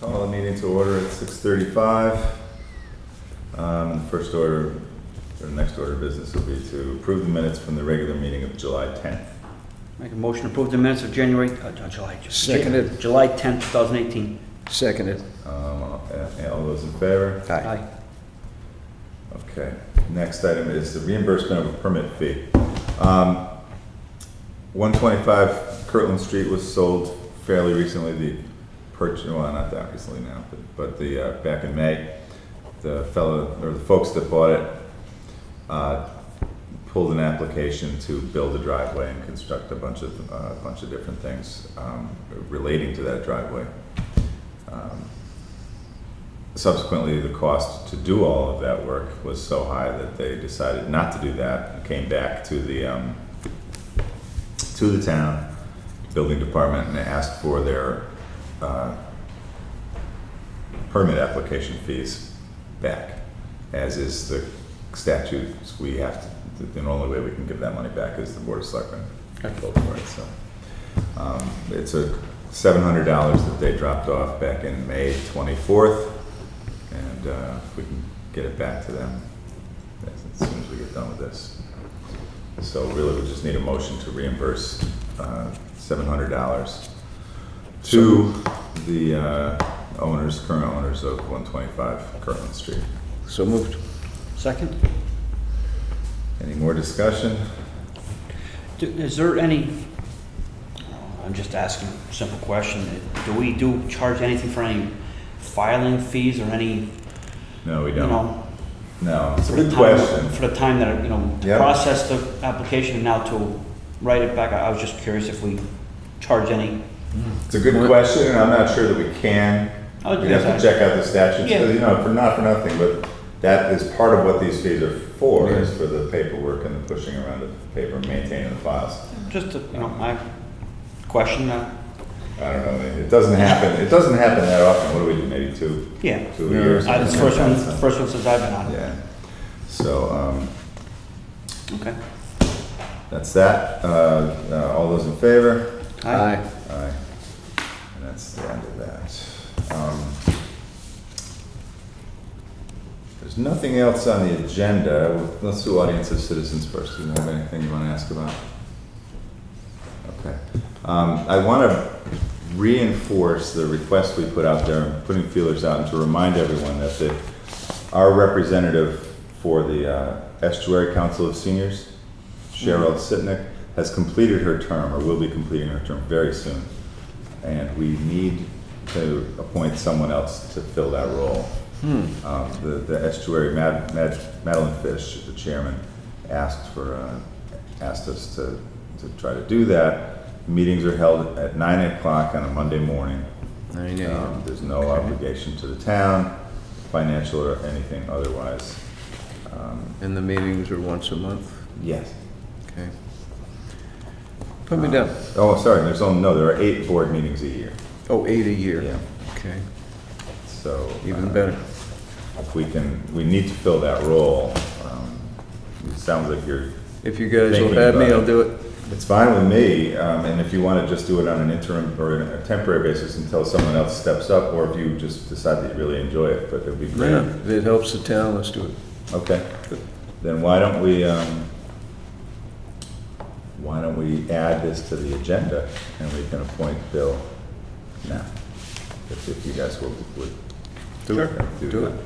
Call the meeting to order at 6:35. The first order, or the next order of business will be to approve the minutes from the regular meeting of July 10th. Make a motion to approve the minutes of Seconded. July 10th, 2018. Seconded. All those in favor? Aye. Okay. Next item is the reimbursement of a permit fee. 125 Kirtland Street was sold fairly recently. The purchase, well, not that recently now, but the back in May, the folks that bought it pulled an application to build a driveway and construct a bunch of different things relating to that driveway. Subsequently, the cost to do all of that work was so high that they decided not to do that and came back to the town building department and asked for their permit application fees back. As is the statutes, we have to, the only way we can give that money back is the Board of Selectmen vote for it. So it's a $700 that they dropped off back in May 24th, and if we can get it back to them as soon as we get done with this. So really, we just need a motion to reimburse $700 to the current owners of 125 Kirtland Street. So moved. Second? Any more discussion? Is there any, I'm just asking a simple question, do we charge anything for any filing fees or any, No, we you don't. know, No, it's a for the good time, question. for the time that, to Yep. process the application and now to write it back? I was just curious if we charge any. It's a good question, and I'm not sure that we can. I would We'd have to think check out the statutes, Yeah. for nothing, but that is part of what these fees are for, is for the paperwork and the pushing around the paper, maintaining the files. Just, my question, I don't know, it doesn't happen that often. What do we do, maybe two yeah. a year or It's something the like that, so. first one since I've been on it. Yeah, so, Okay. that's that. All those in favor? Aye. Aye. And that's the end of that. There's nothing else on the agenda. Let's do audience of citizens first. Do you have anything you want to ask about? Okay. I want to reinforce the request we put out there, putting feelers out, and to remind everyone that our representative for the Estuary Council of Seniors, Cheryl Sitnick, has completed her term, or will be completing her term very soon. And we need to appoint someone else to fill that role. The Estuary, Madeline Fish, the chairman, asked us to try to do that. Meetings are held at 9 o'clock on a Monday morning. 9 a.m. There's no obligation to the town, financial or anything otherwise. And the meetings are once a month? Yes. Okay. Put me down. Oh, sorry, there are 8 board meetings a year. Oh, 8 a year. Yeah. Okay, So. even better. If we need to fill that role. It sounds like If you guys will Thinking have me, about I'll it. do it. it's fine with me, and if you want to just do it on an interim or a temporary basis until someone else steps up, or if you just decide that you really enjoy it, but it'd be great. Yeah, if it helps the town, let's do it. Okay, then why don't we add this to the agenda and we can appoint Bill now, if you guys would Do it. do Do that. it.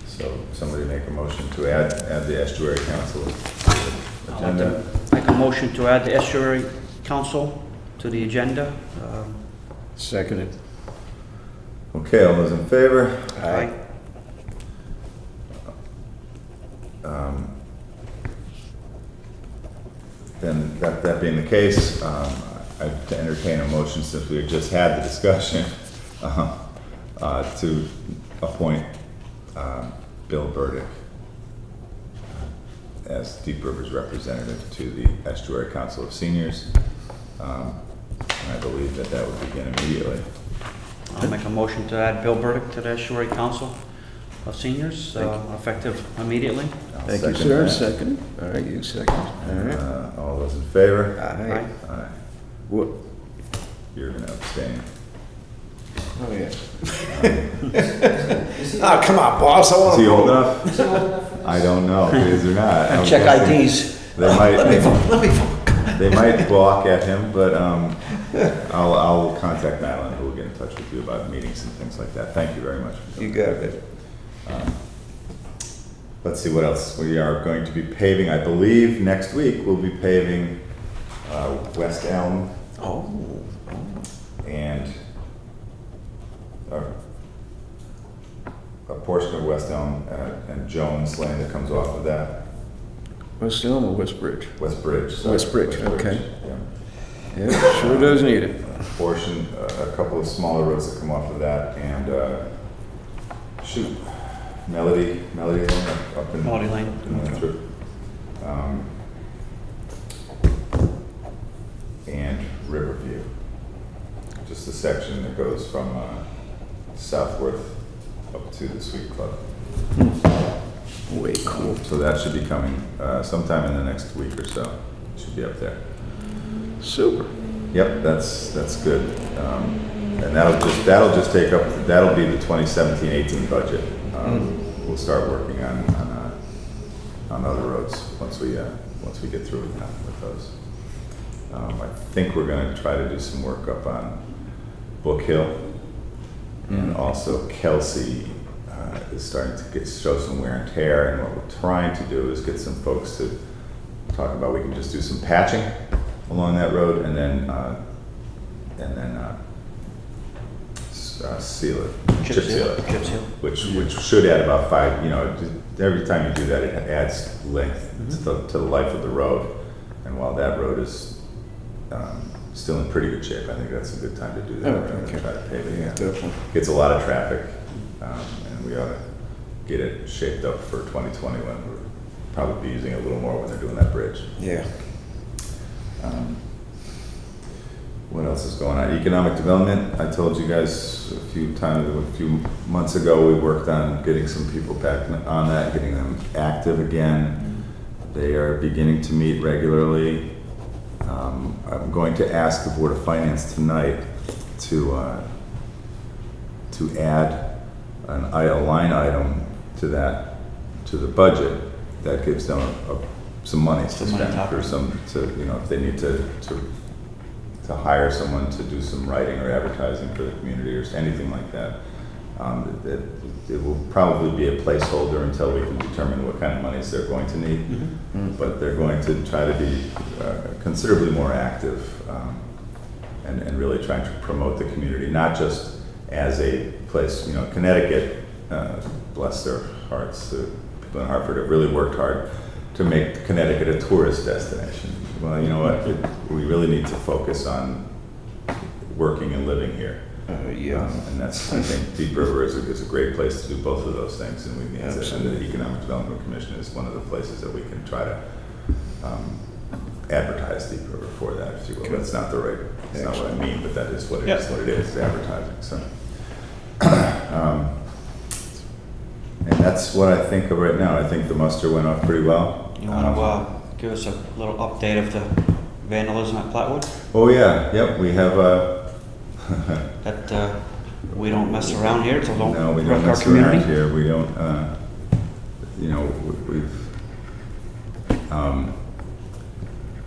So somebody make a motion to add the Estuary Council to the I'll have agenda. to make a motion to add the Estuary Council to the agenda. Seconded. Okay, all those in favor? Aye. Then that being the case, I'd entertain a motion, since we had just had the discussion, to appoint Bill Burdick as Deep River's representative to the Estuary Council of Seniors. And I believe that would begin immediately. I'll make a motion to add Bill Burdick to the Estuary Council of Seniors, effective immediately. I'll Thank you, second sir. that. Second. All right, you second. All right. All those in favor? Aye. Aye. What? You're gonna abstain. Oh, yeah. Ah, come on, boss, I Is want he to old vote. enough? I don't know if he is or not. I'm Check guessing IDs. They might, Let me vote. they might balk at him, but I'll contact Madeline, who will get in touch with you about meetings and things like that. Thank you very much. You got it. Let's see what else. We are going to be paving, I believe, next week, we'll be paving West Elm Oh. and a portion of West Elm and Jones Lane that comes off of that. West Elm or West Bridge? West Bridge. sorry. West Bridge, okay. Yeah. Yeah, sure does need it. Portion, a couple of smaller roads that come off of that, and shoot, Melody Lane up in Melody Lane. in Winthrop. And Riverview, just a section that goes from Southworth up to the Sweet Club. Way cool. So that should be coming sometime in the next week or so. Should be up there. Super. Yep, that's good. And that'll just take up, that'll be the 2017-18 budget. We'll start working on other roads once we get through with those. I think we're gonna try to do some work up on Book Hill. And also Kelsey is starting to show some wear and tear, and what we're trying to do is get some folks to talk about, we can just do some patching along that road and then seal it, chip seal it. Chip seal. Which should add about 5, every time you do that, it adds length to the life of the road. And while that road is still in pretty good shape, I think that's a good time to do that. Oh, Rather than okay. try to pave it. Yeah. Definitely. Gets a lot of traffic, and we ought to get it shaped up for 2020 when we'll probably be using it a little more when they're doing that bridge. Yeah. What else is going on? Economic development. I told you guys a few months ago, we worked on getting some people back on that, getting them active again. They are beginning to meet regularly. I'm going to ask the Board of Finance tonight to add a line item to the budget that gives them some money to Some money spend top for if they need to hire someone to do some writing or advertising for the community or anything like that. It will probably be a placeholder until we can determine what kind of monies they're going to need. But they're going to try to be considerably more active and really trying to promote the community, not just as a place. Connecticut, bless their hearts, the people in Hartford have really worked hard to make Connecticut a tourist destination. Well, you know what? We really need to focus on working and living here. Yeah. And that's, I think Deep River is a great place to do both of those things, and we need to, and Absolutely. the Economic Development Commission is one of the places that we can try to advertise Deep River for that, if you will. Good. That's not the right, it's not what I mean, but that is what it Yeah. is, what it is, advertising, so. And that's what I think of right now. I think the muster went off pretty well. You want to give us a little update of the vandalism at Platwood? Oh, yeah, yep, we have, That we don't mess around here, so don't no, we don't wreck our mess around community? here. We don't,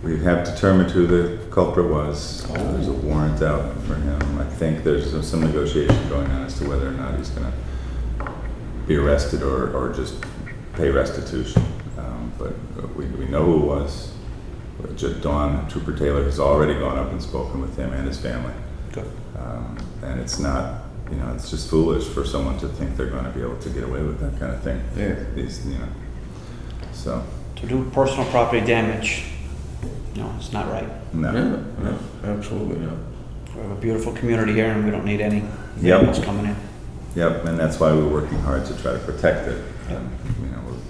we have determined who the culprit was. There's a warrant out for him. I think there's some negotiation going on as to whether or not he's gonna be arrested or just pay restitution. But we know who it was. Dawn Trooper Taylor has already gone up and spoken with him and his family. Good. And it's not, it's just foolish for someone to think they're going to be able to get away with that kind of thing. Yeah. So, To do personal property damage, it's not right. no. No, absolutely not. We have a beautiful community here, and we don't need any Yep. vandals coming in. Yep, and that's why we're working hard to try to protect it. Yep.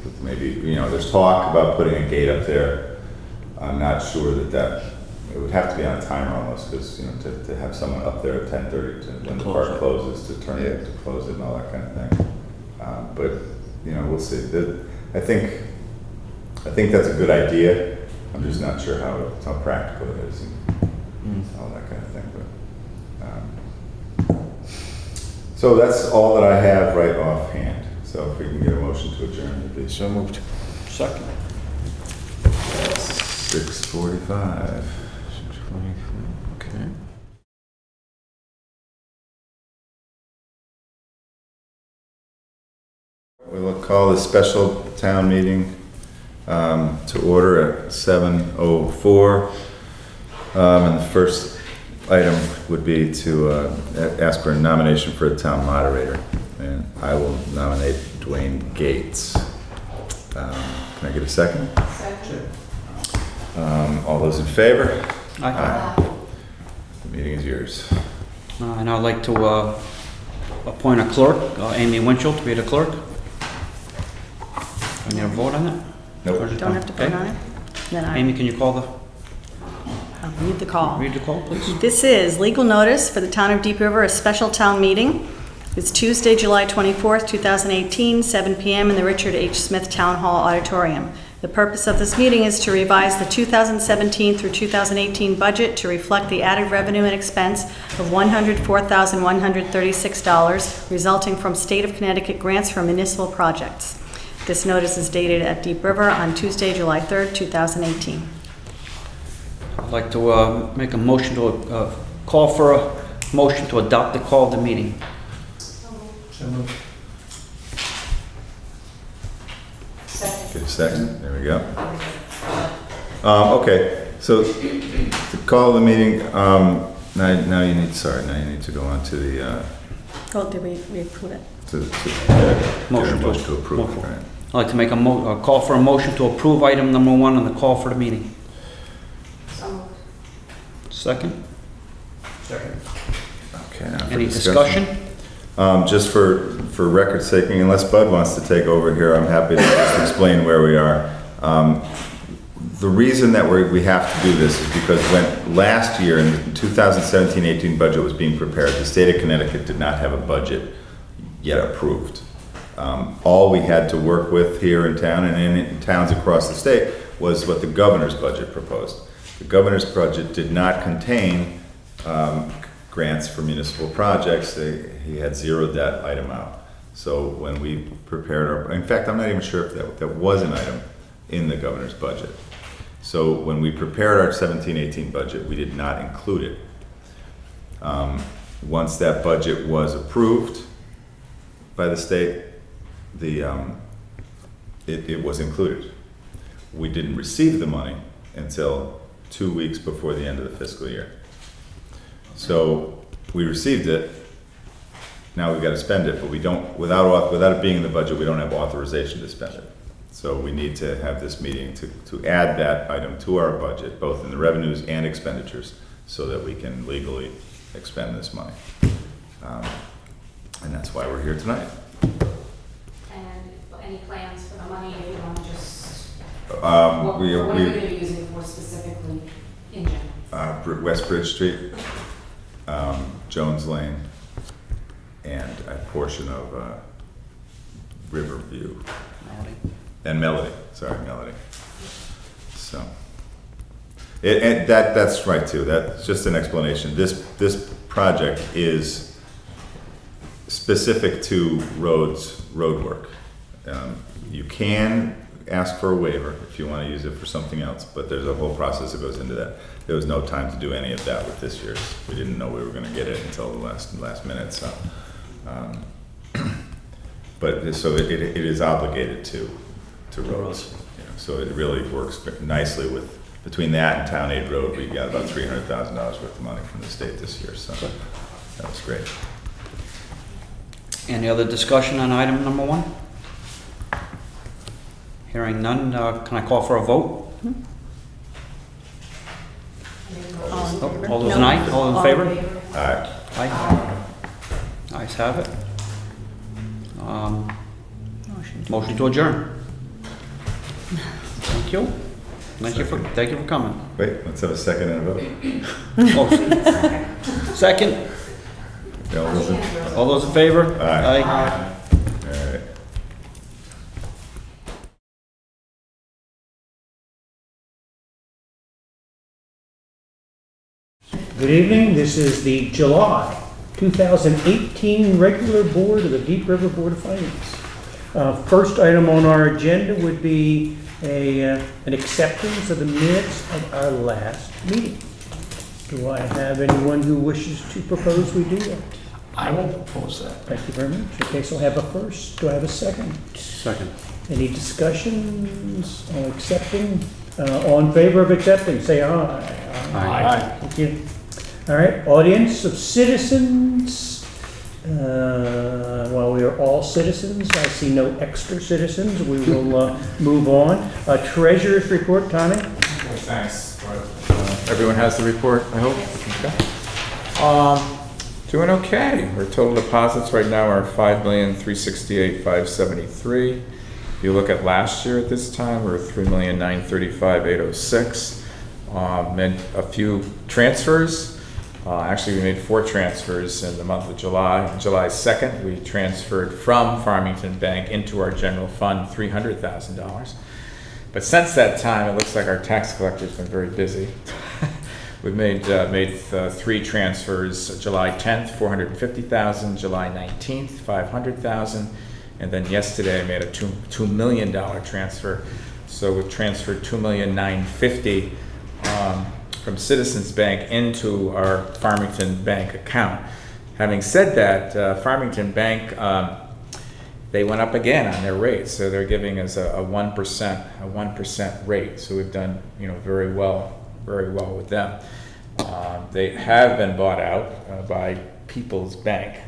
With maybe, there's talk about putting a gate up there. I'm not sure that it would have to be on a timer almost, because, to have someone up there at 10:30 when the close park it. closes, to turn it, to close it and all that kind of thing. But, we'll see. I think that's a good idea. I'm just not sure how practical it is and all that kind of thing. But So that's all that I have right offhand. So if we can get a motion to adjourn, it'd be So moved. Second. 6:45. 6:24, okay. We'll call the special town meeting to order at 7:04. And the first item would be to ask for a nomination for a town moderator. And I will nominate Dwayne Gates. Can I get a second? Second. All those in favor? Aye. The meeting is yours. And I'd like to appoint a clerk, Amy Winchell, to be the clerk. We need a vote on that? Nope. Or is it Don't done? have to vote Okay. on it? Then Amy, can you call I'll read the call. read the call, please? This is legal notice for the Town of Deep River, a special town meeting. It's Tuesday, July 24th, 2018, 7 PM in the Richard H. Smith Town Hall Auditorium. The purpose of this meeting is to revise the 2017 through 2018 budget to reflect the added revenue and expense of $104,136 resulting from State of Connecticut grants for municipal projects. This notice is dated at Deep River on Tuesday, July 3rd, 2018. I'd like to make a motion to call for a motion to adopt the call of the meeting. Get a second, there we go. Okay, so to call the meeting, now you need to go on to the, Oh, did we approve it? Motion to- to approve, motion. right? I'd like to make a call for a motion to approve item number 1 on the call for the meeting. Second? Okay, now for Any discussion? Just for record's sake, unless Bud wants to take over here, I'm happy to just explain where we are. The reason that we have to do this is because when last year, in the 2017-18 budget was being prepared, the state of Connecticut did not have a budget yet approved. All we had to work with here in town and in towns across the state was what the governor's budget proposed. The governor's budget did not contain grants for municipal projects. He had zeroed that item out. So when we prepared in fact, I'm not even sure if that was an item in the governor's budget. So when we prepared our 17-18 budget, we did not include it. Once that budget was approved by the state, it was included. We didn't receive the money until 2 weeks before the end of the fiscal year. So we received it, now we've got to spend it, but we don't, without it being in the budget, we don't have authorization to spend it. So we need to have this meeting to add that item to our budget, both in the revenues and expenditures, so that we can legally expend this money. And that's why we're here tonight. And any plans for the money, if you want to just, what are We, you going to use it for specifically in general? West Bridge Street, Jones Lane, and a portion of Riverview. And Melody, Melody. So, that's right too, that's just an explanation. This project is specific to road work. You can ask for a waiver if you want to use it for something else, but there's a whole process that goes into that. There was no time to do any of that with this year's. We didn't know we were going to get it until the last minute, so. But so it is obligated to roads. You know, so it really works nicely with, between that and Town Aid Road, we got about $300,000 worth of money from the state this year, so that was great. Any other discussion on item number 1? Hearing none, can I call for a vote? All in favor? All those No. aye? All in favor? All right. Aye. Ayes have it. Motion to adjourn. Thank you. Thank you for coming. Wait, let's have a second and a vote. Oh, second. All those in favor? Aye. Aye. All right. Good evening, this is the July 2018 regular board of the Deep River Board of Finance. First item on our agenda would be an acceptance of the minutes of our last meeting. Do I have anyone who wishes to propose we do that? I will propose that. Thank you very much. Okay, so I have a first. Do I have a second? Second. Any discussions on accepting? All in favor of accepting, say aye. Aye. Thank you. All right, audience of citizens. Well, we are all citizens. I see no extra citizens. We will move on. Treasurer's report, Tommy? Thanks. Everyone has the report, I hope? Okay. Doing okay. Our total deposits right now are $5,368,573. If you look at last year at this time, we were $3,935,806. Made a few transfers. Actually, we made 4 transfers in the month of July. On July 2nd, we transferred from Farmington Bank into our general fund $300,000. But since that time, it looks like our tax collector's been very busy. We've made 3 transfers: July 10th, $450,000; July 19th, $500,000, and then yesterday I made a $2 million transfer. So we've transferred $2,950,000 from Citizens Bank into our Farmington Bank account. Having said that, Farmington Bank, they went up again on their rates, so they're giving us a 1% rate. So we've done, very well with them. They have been bought out by People's Bank,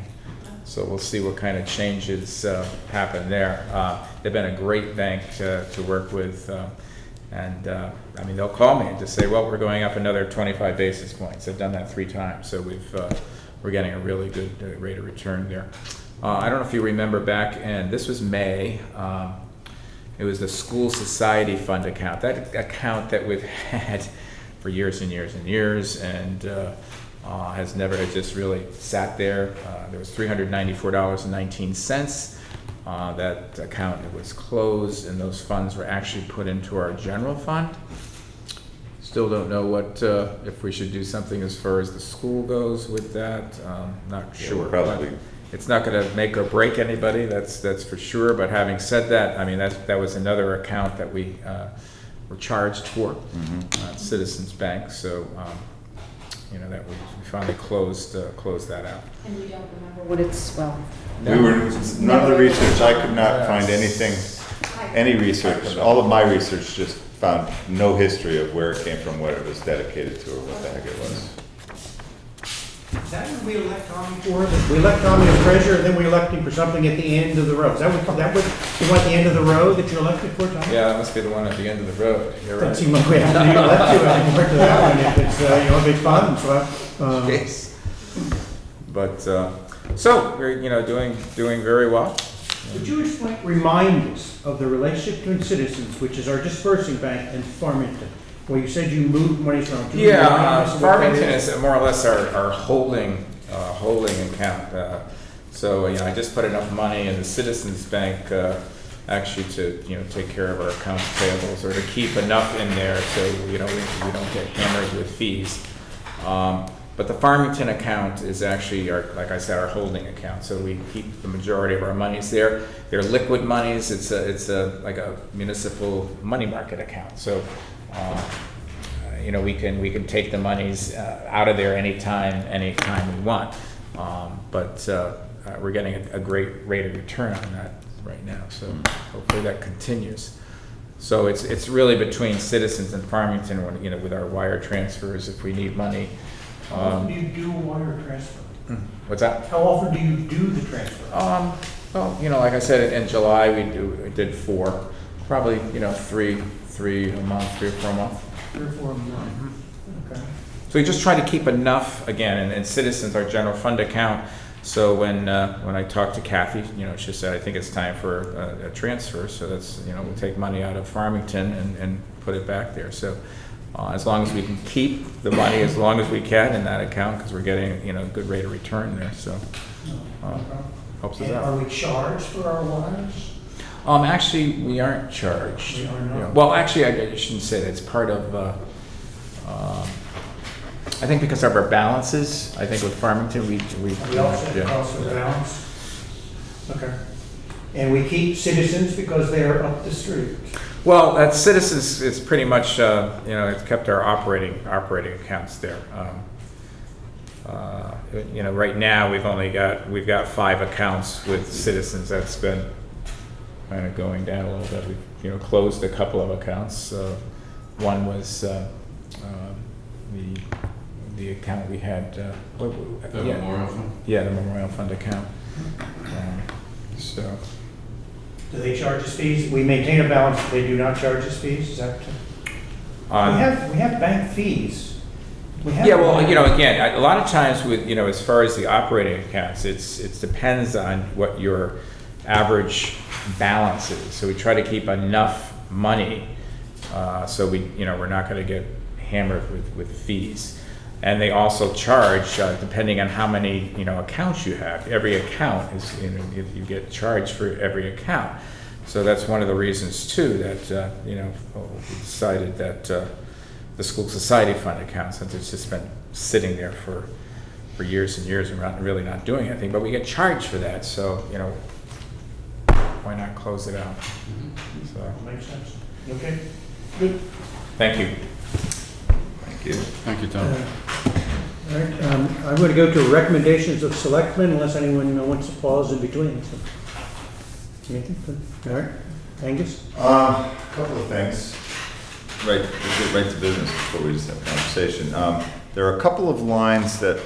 so we'll see what kind of changes happen there. They've been a great bank to work with, and they'll call me and just say, well, we're going up another 25 basis points. They've done that 3 times, so we're getting a really good rate of return there. I don't know if you remember back in, this was May, it was the School Society Fund account, that account that we've had for years and years and years, and has just really sat there. There was $394.19. That account was closed, and those funds were actually put into our general fund. Still don't know what if we should do something as far as the school goes with that. Not sure. Probably. But it's not going to make or break anybody. That's for sure. But having said that, that was another account that we were charged for, Citizens Bank. So that we finally closed that out. And you don't remember what it's, well, None of the research, I could not find anything, any research. All of my research just found no history of where it came from, what it was dedicated to, or what the heck it was. Is that what we elect Tommy for? We elect Tommy as treasurer, and then we elect him for something at the end of the road. Is that what you want, the end of the road that you're elected for, Tommy? Yeah, that must be the one at the end of the road. You're right. Doesn't seem like we have to elect you compared to that one, if it's, big fun, so. Yes. But, so, we're, doing very well. Would you remind us of the relationship between Citizens, which is our dispersing bank, and Farmington? Well, you said you moved money from. Yeah, Farmington is more or less our holding account. So I just put enough money in the Citizens Bank actually to take care of our accounts payables, or to keep enough in there so we don't get hammered with fees. But the Farmington account is actually like I said, our holding account. So we keep the majority of our monies there. They're liquid monies. It's like a municipal money market account. So we can take the monies out of there anytime we want. But we're getting a great rate of return on that right now. So hopefully that continues. So it's really between Citizens and Farmington when, with our wire transfers if we need money. How often do you do a wire transfer? What's that? How often do you do the transfer? Well, like I said, in July we did 4, probably 3 a month, 3 or 4 a month. 3 or 4 a month. Okay. So we just try to keep enough again, and Citizens, our general fund account. So when I talked to Kathy, she said I think it's time for a transfer. So that's we'll take money out of Farmington and put it back there. So. As long as we can keep the money as long as we can in that account, because we're getting a good rate of return there, so helps us And out. are we charged for our wires? Actually, we aren't charged. We are not. Well, actually, I shouldn't say that. It's part of I think because of our balances, I think with Farmington, we. We offset the yeah. cost of the balance? Okay. And we keep Citizens because they are up the street. Well, at Citizens, it's pretty much, it's kept our operating accounts there. Right now, we've got 5 accounts with Citizens. That's been kind of going down a little bit. We've, closed a couple of accounts. One was the account we had. The Memorial Fund? Yeah, the Memorial Fund account. So. Do they charge us fees? We maintain a balance, but they do not charge us fees, is that? We have bank fees. We have- Yeah, well, again, a lot of times with, as far as the operating accounts, it depends on what your average balance is. So we try to keep enough money, so we're not gonna get hammered with fees. And they also charge, depending on how many, accounts you have. Every account is, you get charged for every account. So that's one of the reasons too that, we decided that the school society fund account, since it's just been sitting there for years and years and really not doing anything, but we get charged for that. So, why not close it out? So, Makes sense. Okay, good. thank you. Thank you. Thank you, Tom. All right, I'm going to go to recommendations of selectmen unless anyone wants to pause in between. So. Anything? All right, Angus? A couple of things. Right, we'll get right to business before we just have a conversation. There are a couple of lines that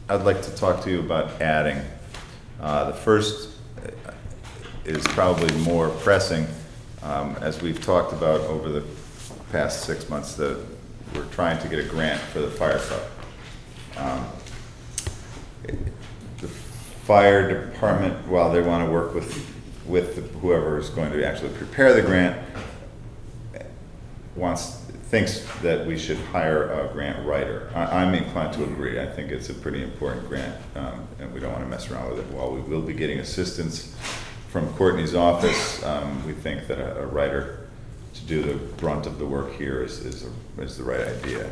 I'd like to talk to you about adding. The first is probably more pressing, as we've talked about over the past 6 months, that we're trying to get a grant for the fire truck. The fire department, while they want to work with whoever is going to actually prepare the grant, thinks that we should hire a grant writer. I'm inclined to agree. I think it's a pretty important grant, and we don't want to mess around with it. While we will be getting assistance from Courtney's office, we think that a writer to do the brunt of the work here is the right idea.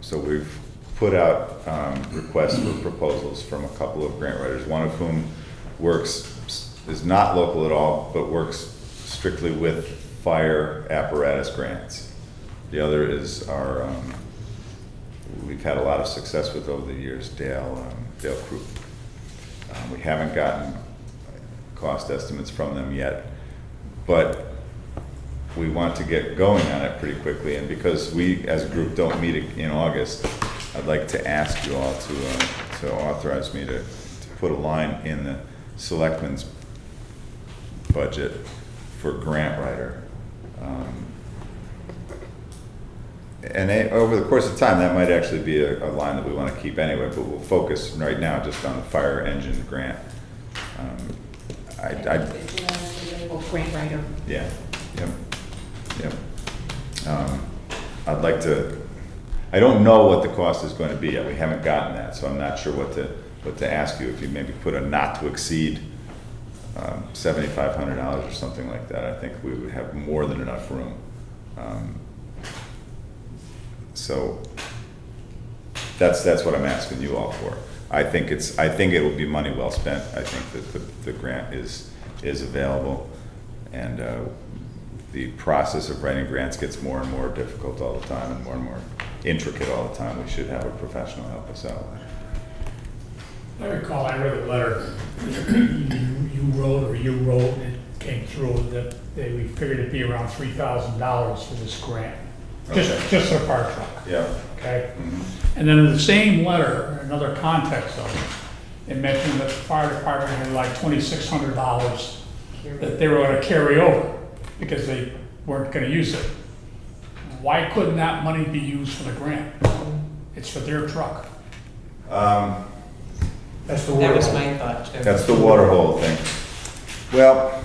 So we've put out requests for proposals from a couple of grant writers, one of whom is not local at all, but works strictly with fire apparatus grants. The other is we've had a lot of success with over the years, Dale Krupp. We haven't gotten cost estimates from them yet, but we want to get going on it pretty quickly. And because we as a group don't meet in August, I'd like to ask you all to authorize me to put a line in the selectmen's budget for grant writer. And over the course of time, that might actually be a line that we want to keep anyway, but we'll focus right now just on the fire engine grant. Grant writer. Yeah, yep. I'd like to, I don't know what the cost is going to be yet. We haven't gotten that, so I'm not sure what to ask you. If you maybe put a not to exceed $7,500 or something like that, I think we would have more than enough room. So that's what I'm asking you all for. I think it will be money well spent. I think that the grant is available, and the process of writing grants gets more and more difficult all the time and more intricate all the time. We should have a professional help us out. I recall I read a letter you wrote, and it came through that we figured it'd be around $3,000 for this grant. Just a fire truck. Yeah. Okay? Mm-hmm. And then in the same letter, another context of it, it mentioned that the fire department had like $2,600 that they were going to carry over because they weren't going to use it. Why couldn't that money be used for the grant? It's for their truck. That's the That word. was my thought too. That's the water hole thing. Well,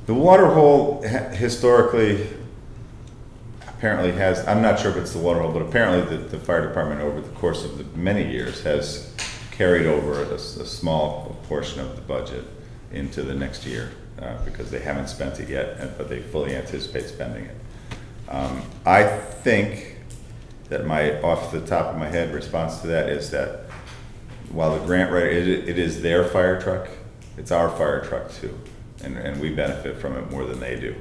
the water hole historically apparently has, I'm not sure if it's the water hole, but apparently the fire department over the course of the many years has carried over a small portion of the budget into the next year because they haven't spent it yet, but they fully anticipate spending it. I think that my, off the top of my head, response to that is that while the grant writer, it is their fire truck, it's our fire truck too. And we benefit from it more than they do.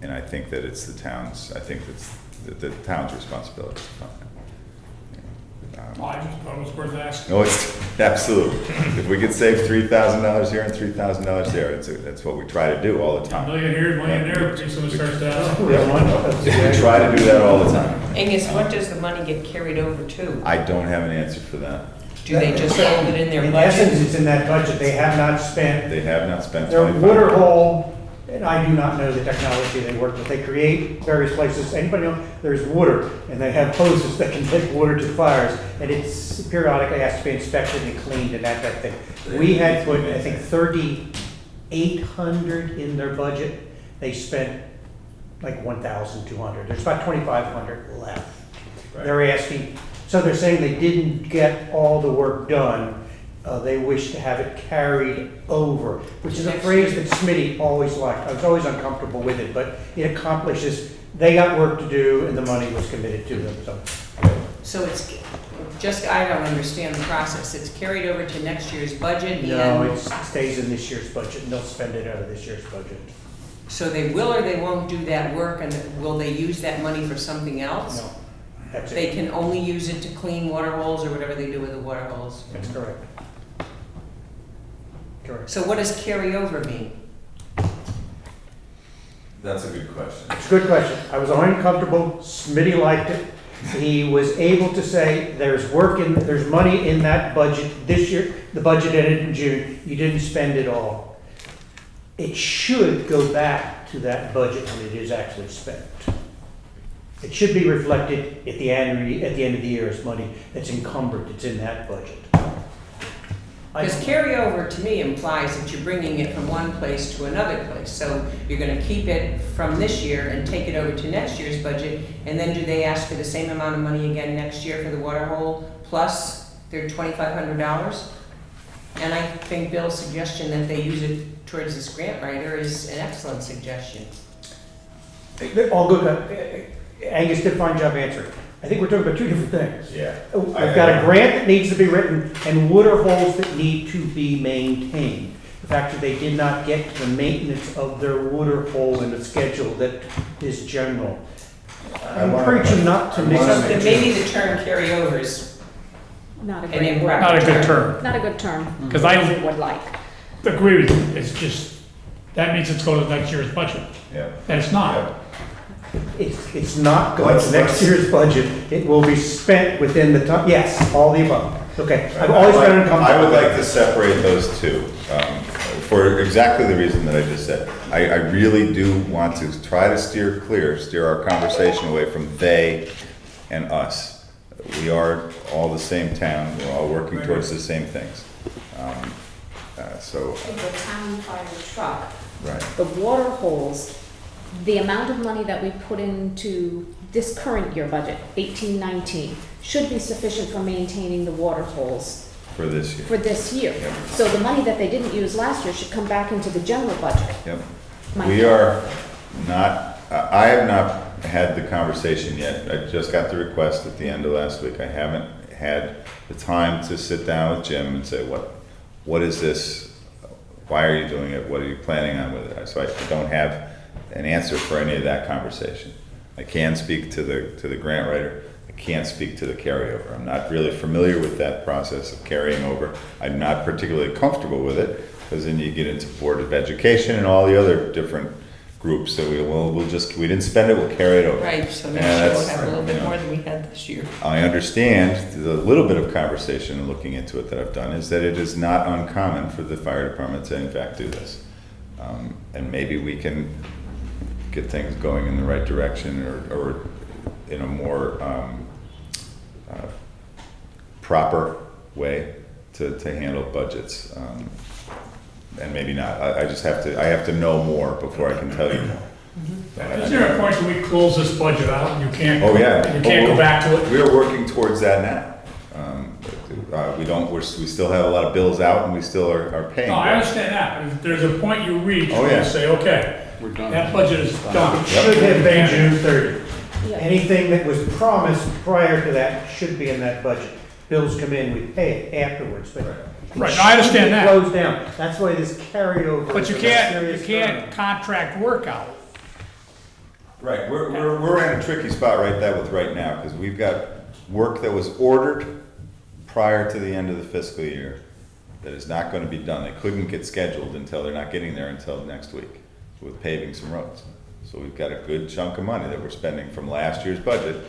And I think that it's the town's, I think it's the town's responsibility. Well, I just thought it was worth asking. No, it's absolutely. If we could save $3,000 here and $3,000 there, that's what we try to do all the A time. million here, a million there, pretty soon it starts to ask. We try to do that all the time. Angus, what does the money get carried over to? I don't have an answer for that. Do they just hold it in their In essence, budget? it's in that budget. They have not spent They have not spent their 25. water hole, and I do not know the technology they work with. They create various places. Anybody know? There's water, and they have hoses that can take water to fires, and it's periodically has to be inspected and cleaned and that thing. We had put, I think, 3,800 in their budget. They spent like 1,200. There's about 2,500 left. Right. They're asking, so they're saying they didn't get all the work done. They wish to have it carried over, which is a phrase that Smitty always liked. I was always uncomfortable with it, but it accomplishes, they got work to do and the money was committed to them, so. So it's just, I don't understand the process. It's carried over to next year's budget No, and it stays in this year's budget and they'll spend it out of this year's budget. so they will or they won't do that work, and will they use that money for something else? No, that's They it. can only use it to clean water holes or whatever they do with the water holes. That's correct. Correct. So what does carryover mean? That's a good question. It's a good question. I was uncomfortable. Smitty liked it. He was able to say, there's there's money in that budget this year. The budget ended in June. You didn't spend it all. It should go back to that budget when it is actually spent. It should be reflected at the end of the year as money that's encumbered. It's in that budget. Because carryover to me implies that you're bringing it from one place to another place. So you're gonna keep it from this year and take it over to next year's budget, and then do they ask for the same amount of money again next year for the water hole, plus their $2,500? And I think Bill's suggestion that they use it towards this grant writer is an excellent suggestion. All good. Angus did a fine job answering. I think we're talking about two different things. Yeah. I've got a grant that needs to be written and water holes that need to be maintained. The fact that they did not get the maintenance of their water hole in a schedule that is general. I'm preaching not to mix So up. then maybe the term carryover is Not a an great word. improper Not a good term. Not a good term. Because as I you would like. agree with you. It's just, that means it's going to next year's budget. Yeah. And it's not. It's not going Let's- to next year's budget. It will be spent within the time, yes, all the above. Okay, I've always been uncomfortable. I would like to separate those two, for exactly the reason that I just said. I really do want to try to steer our conversation away from they and us. We are all the same town, we're all working towards the same things. So, The town fire truck, right, the water holes, the amount of money that we put into this current year budget, 18-19, should be sufficient for maintaining the water holes for this year. for this year. Yep. So the money that they didn't use last year should come back into the general budget. Yep. My- We are not, I have not had the conversation yet. I just got the request at the end of last week. I haven't had the time to sit down with Jim and say, what is this? Why are you doing it? What are you planning on with it? So I don't have an answer for any of that conversation. I can speak to the grant writer. I can't speak to the carryover. I'm not really familiar with that process of carrying over. I'm not particularly comfortable with it, because then you get into Board of Education and all the other different groups that we didn't spend it, we'll carry it over. right, so And next year we'll that's, have a little you bit know, more than we had this year. I understand the little bit of conversation and looking into it that I've done is that it is not uncommon for the fire department to in fact do this. And maybe we can get things going in the right direction or in a more proper way to handle budgets. And maybe not. I just have to know more before I can tell you more. Is there a point where we close this budget out and you can't, Oh, yeah. you can't go back to it? We're working towards that now. We still have a lot of bills out and we still are paying. No, I bills. understand that. But there's a point you reach Oh, where yeah. you say, okay, We're done. that budget is done. It should have been June 30. Yeah. Anything that was promised prior to that should be in that budget. Bills come in, we pay it afterwards, but. Right, no, I understand that. It goes down. That's why this carryover. But you is a can't, serious you can't term. contract work out. Right, we're in a tricky spot right now, because we've got work that was ordered prior to the end of the fiscal year that is not gonna be done. They couldn't get scheduled until, they're not getting there until next week with paving some roads. So we've got a good chunk of money that we're spending from last year's budget.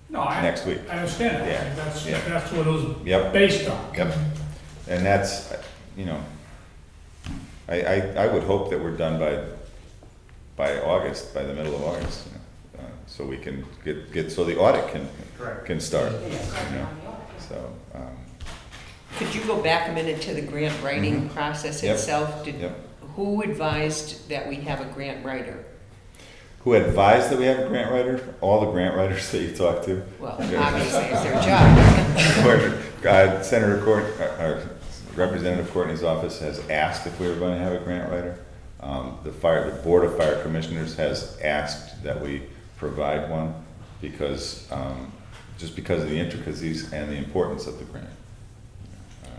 No, I. Next week. I understand Yeah, that. That's, yeah. that's what it was Yep. based on. Yep. And that's, you know, I would hope that we're done by August, by the middle of August, you know, so we can get, so the audit can start, you know, so. Could you go back a minute to the grant writing Mhm. process Yep. itself? Yep. Who advised that we have a grant writer? Who advised that we have a grant writer? All the grant writers that you talk to. Well, obviously, it's their job. Senator or Representative Courtney's office has asked if we were going to have a grant writer. The Board of Fire Commissioners has asked that we provide one because, just because of the intricacies and the importance of the grant.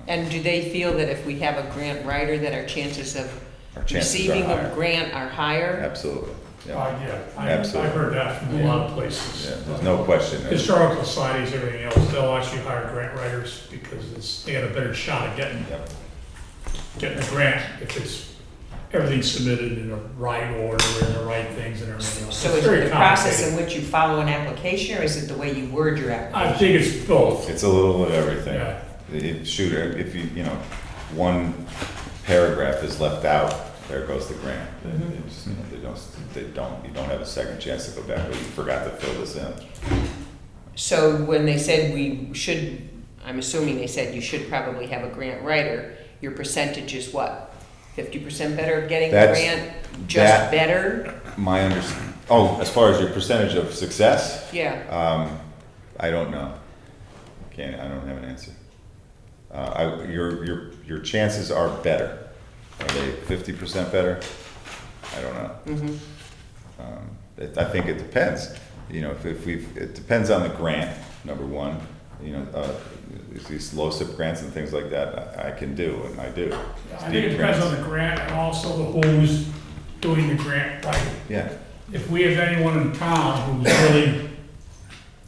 And do they feel that if we have a grant writer, that our chances of Our chances are receiving higher. a grant are higher? Absolutely. Yeah, Yeah, I've Absolutely. heard that from a lot of places. yeah, there's no question. Historical societies, everything else, they'll actually hire grant writers because they got a better shot at getting Yep. a grant if it's, everything's submitted in the right order and the right things and everything else. So It's is very it the process in complicated. which you follow an application, or is it the way you word your I application? think it's both. It's a little of everything. Yeah. Shoot, if you know, one paragraph is left out, there goes the grant. It's, you know, you don't have a second chance to go back, well, you forgot to fill this in. So when they said we should, I'm assuming they said you should probably have a grant writer, your percentage is what? 50% better of getting the That's- grant? that- Just better? My as far as your percentage of success, Yeah. I don't know. I don't have an answer. Your chances are better. Are they 50% better? I don't know. I think it depends. You know, it depends on the grant, number one. You know, these LoCIP grants and things like that, I can do, and I do. I think it depends on the grant and also who's doing the grant writing. Yeah, If we have anyone in town who's really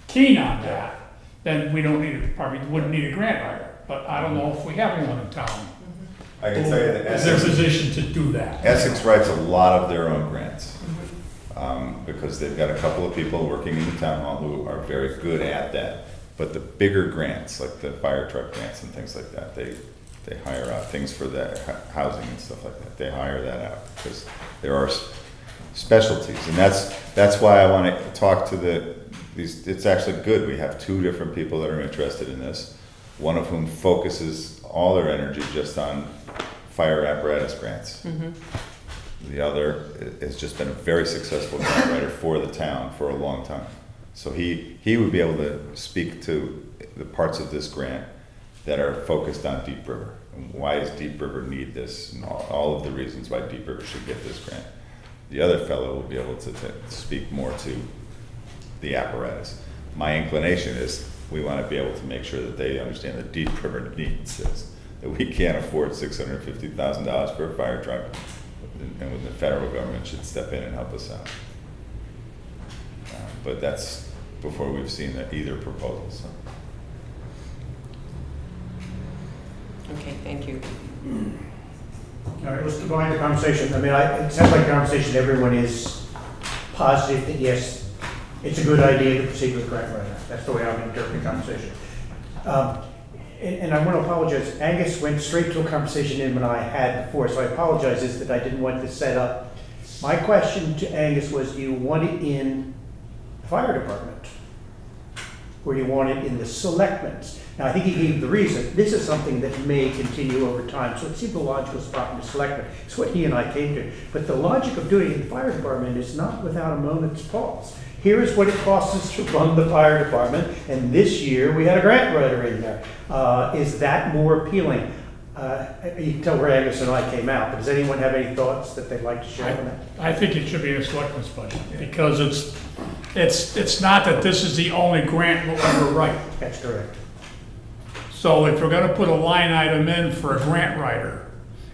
keen on that, then we don't need, probably wouldn't need a grant writer. But I don't know if we have anyone in town I can who tell you that is their position to do that. Essex writes a lot of their own grants, because they've got a couple of people working in the town hall who are very good at that. But the bigger grants, like the fire truck grants and things like that, they hire out things for the housing and stuff like that. They hire that out, because there are specialties, and that's why I want to talk to these. It's actually good. We have two different people that are interested in this. One of whom focuses all their energy just on fire apparatus grants. The other has just been a very successful grant writer for the town for a long time. So he would be able to speak to the parts of this grant that are focused on Deep River. And why does Deep River need this, and all of the reasons why Deep River should get this grant. The other fellow will be able to speak more to the apparatus. My inclination is we want to be able to make sure that they understand that Deep River needs this, that we can't afford $650,000 for a fire truck, and the federal government should step in and help us out. But that's before we've seen either proposal. So. Okay, thank you. All right, let's divide the conversation. I mean, it sounds like a conversation, everyone is positive that yes, it's a good idea to proceed with grant writing. That's the way I'm interpreting the conversation. And I want to apologize. Angus went straight to a conversation him and I had before, so I apologize is that I didn't want to set up. My question to Angus was, do you want it in the fire department? Or do you want it in the selectmen's? Now, I think he gave the reason. This is something that may continue over time, so it seemed the logical spot in the selectmen. It's what he and I came to. But the logic of doing it in the fire department is not without a moment's pause. Here is what it costs us to run the fire department, and this year we had a grant writer in there. Is that more appealing? You can tell where Angus and I came out, but does anyone have any thoughts that they'd like to share on that? I think it should be in a selectmen's budget because it's It's not that this is the only grant we'll ever write. That's correct. So if we're gonna put a line item in for a grant writer,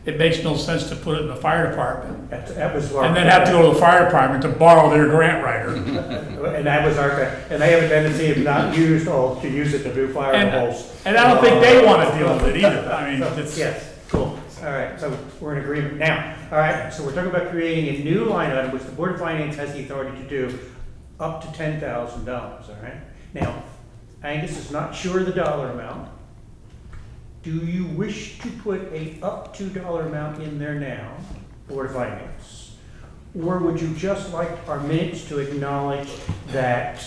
it makes no sense to put it in the fire department. That was our. And then have to go to the fire department to borrow their grant writer. And that was our, and they have a tendency of not used, or to use it to do fire holes. And I don't think they wanna deal with it either. I mean, it's. Yes, cool. All right, so we're in agreement now. All right, so we're talking about creating a new line item, which the Board of Finance has the authority to do, up to $10,000, all right? Now, Angus is not sure of the dollar amount. Do you wish to put a up to dollar amount in there now, Board of Finance? Or would you just like our minutes to acknowledge that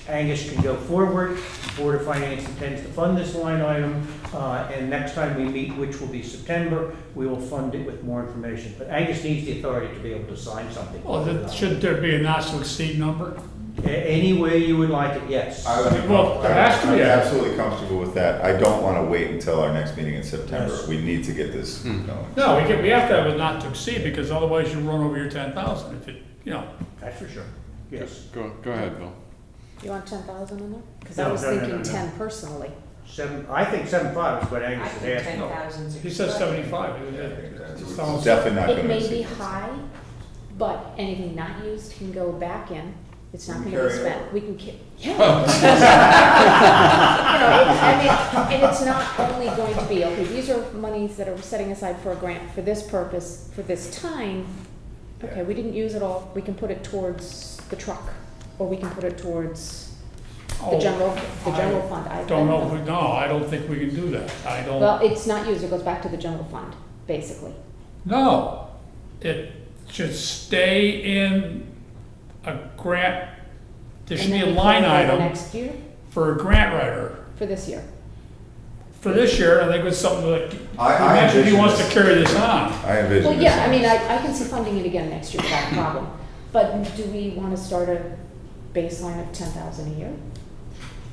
Angus can go forward, the Board of Finance intends to fund this line item, and next time we meet, which will be September, we will fund it with more information. But Angus needs the authority to be able to sign something. Well, shouldn't there be a not to exceed number? Any way you would like it, yes. Well, there has to be I'm a- absolutely comfortable with that. I don't want to wait until our next meeting in September. Yes. We need to get this going. No, we have to have a not to exceed, because otherwise you run over your 10,000 if it, you know. That's for sure, yes. Go ahead, Bill. You want 10,000 in there? Because No, I was no, no, thinking no, no. 10 personally. I think 7.5 is what I Angus is think asking. 10,000's. He says 75. It's Sounds- definitely not It going to may exceed. be high, but anything not used can go back in. It's not We gonna can be carry it spent. We can, yeah. I mean, and it's not only going to be, okay, these are monies that are setting aside for a grant for this purpose, for this time. Okay, we didn't use it all. We can put it towards the truck, or we can put it towards the general fund. I Don't know, no, I don't think we can do that. I don't. Well, it's not used. It goes back to the general fund, basically. No, it should stay in a grant, there should And be a then we line put it over item next year, for a grant writer. for this year. For this year, I think it's something like, I he mentioned he envision wants to this. carry this on. I envision Well, this. yeah, I mean, I can see funding it again next year without a problem. But do we want to start a baseline of 10,000 a year?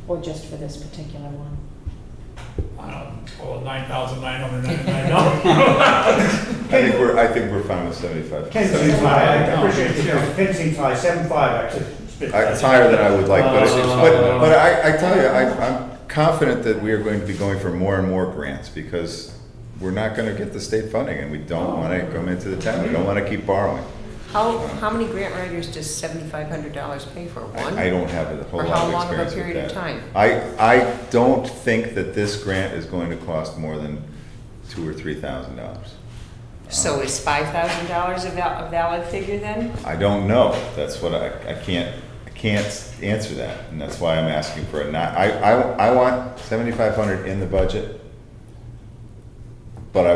Or just for this particular one? I don't know, well, $9,999. I think we're fine with 75. 10 seems high, I appreciate it. 10 seems high, 7.5 actually. It's higher than I would like, but I tell you, I'm confident that we are going to be going for more and more grants because we're not going to get the state funding and we don't want to come into the town. We don't want to keep borrowing. How many grant writers does $7,500 pay for? One? I don't have a whole For lot how of long of a experience with period of that. time? I don't think that this grant is going to cost more than $2,000 or $3,000. So is $5,000 a valid figure then? I don't know. That's what I can't answer that, and that's why I'm asking for it. I want 7,500 in the budget, but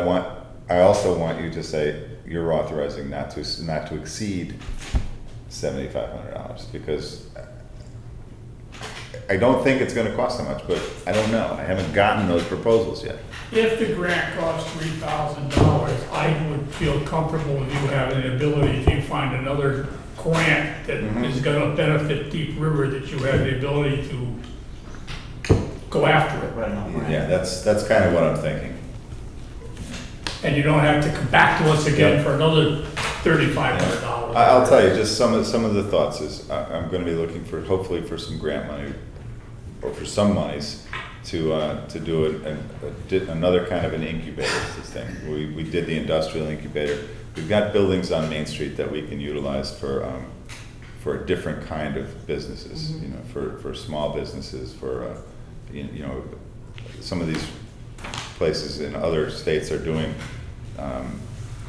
I also want you to say you're authorizing not to exceed $7,500 because I don't think it's going to cost that much, but I don't know. I haven't gotten those proposals yet. If the grant costs $3,000, I would feel comfortable with you having the ability, if you find another grant that is gonna benefit Deep River, that you have the ability to go after it. Yeah, that's kind of what I'm thinking. And you don't have to come back to us again for another $3,500. I'll tell you, just some of the thoughts is, I'm gonna be looking for, hopefully for some grant money, or for some monies, to do another kind of an incubator, this thing. We did the industrial incubator. We've got buildings on Main Street that we can utilize for a different kind of businesses, you know, for small businesses, for, you know, some of these places in other states are doing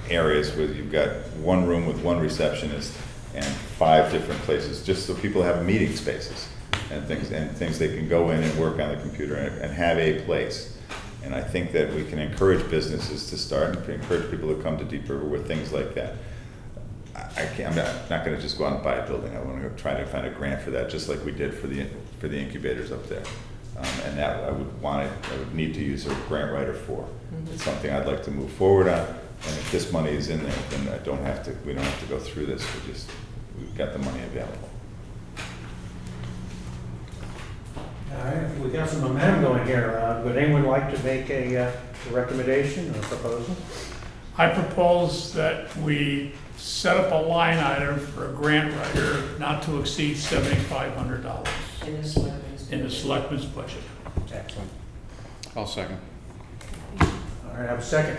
areas where you've got one room with one receptionist and 5 different places, just so people have meeting spaces and things they can go in and work on the computer and have a place. And I think that we can encourage businesses to start and encourage people to come to Deep River with things like that. I'm not going to just go out and buy a building. I want to go try to find a grant for that, just like we did for the incubators up there. And that I would need to use a grant writer for. It's something I'd like to move forward on. And if this money is in there, then we don't have to go through this. We've got the money available. All right, we got some momentum going here. Would anyone like to make a recommendation or a proposal? I propose that we set up a line item for a grant writer not to exceed $7,500 In the selectmen's. in the selectmen's budget. Excellent. I'll second. All right, I have a second.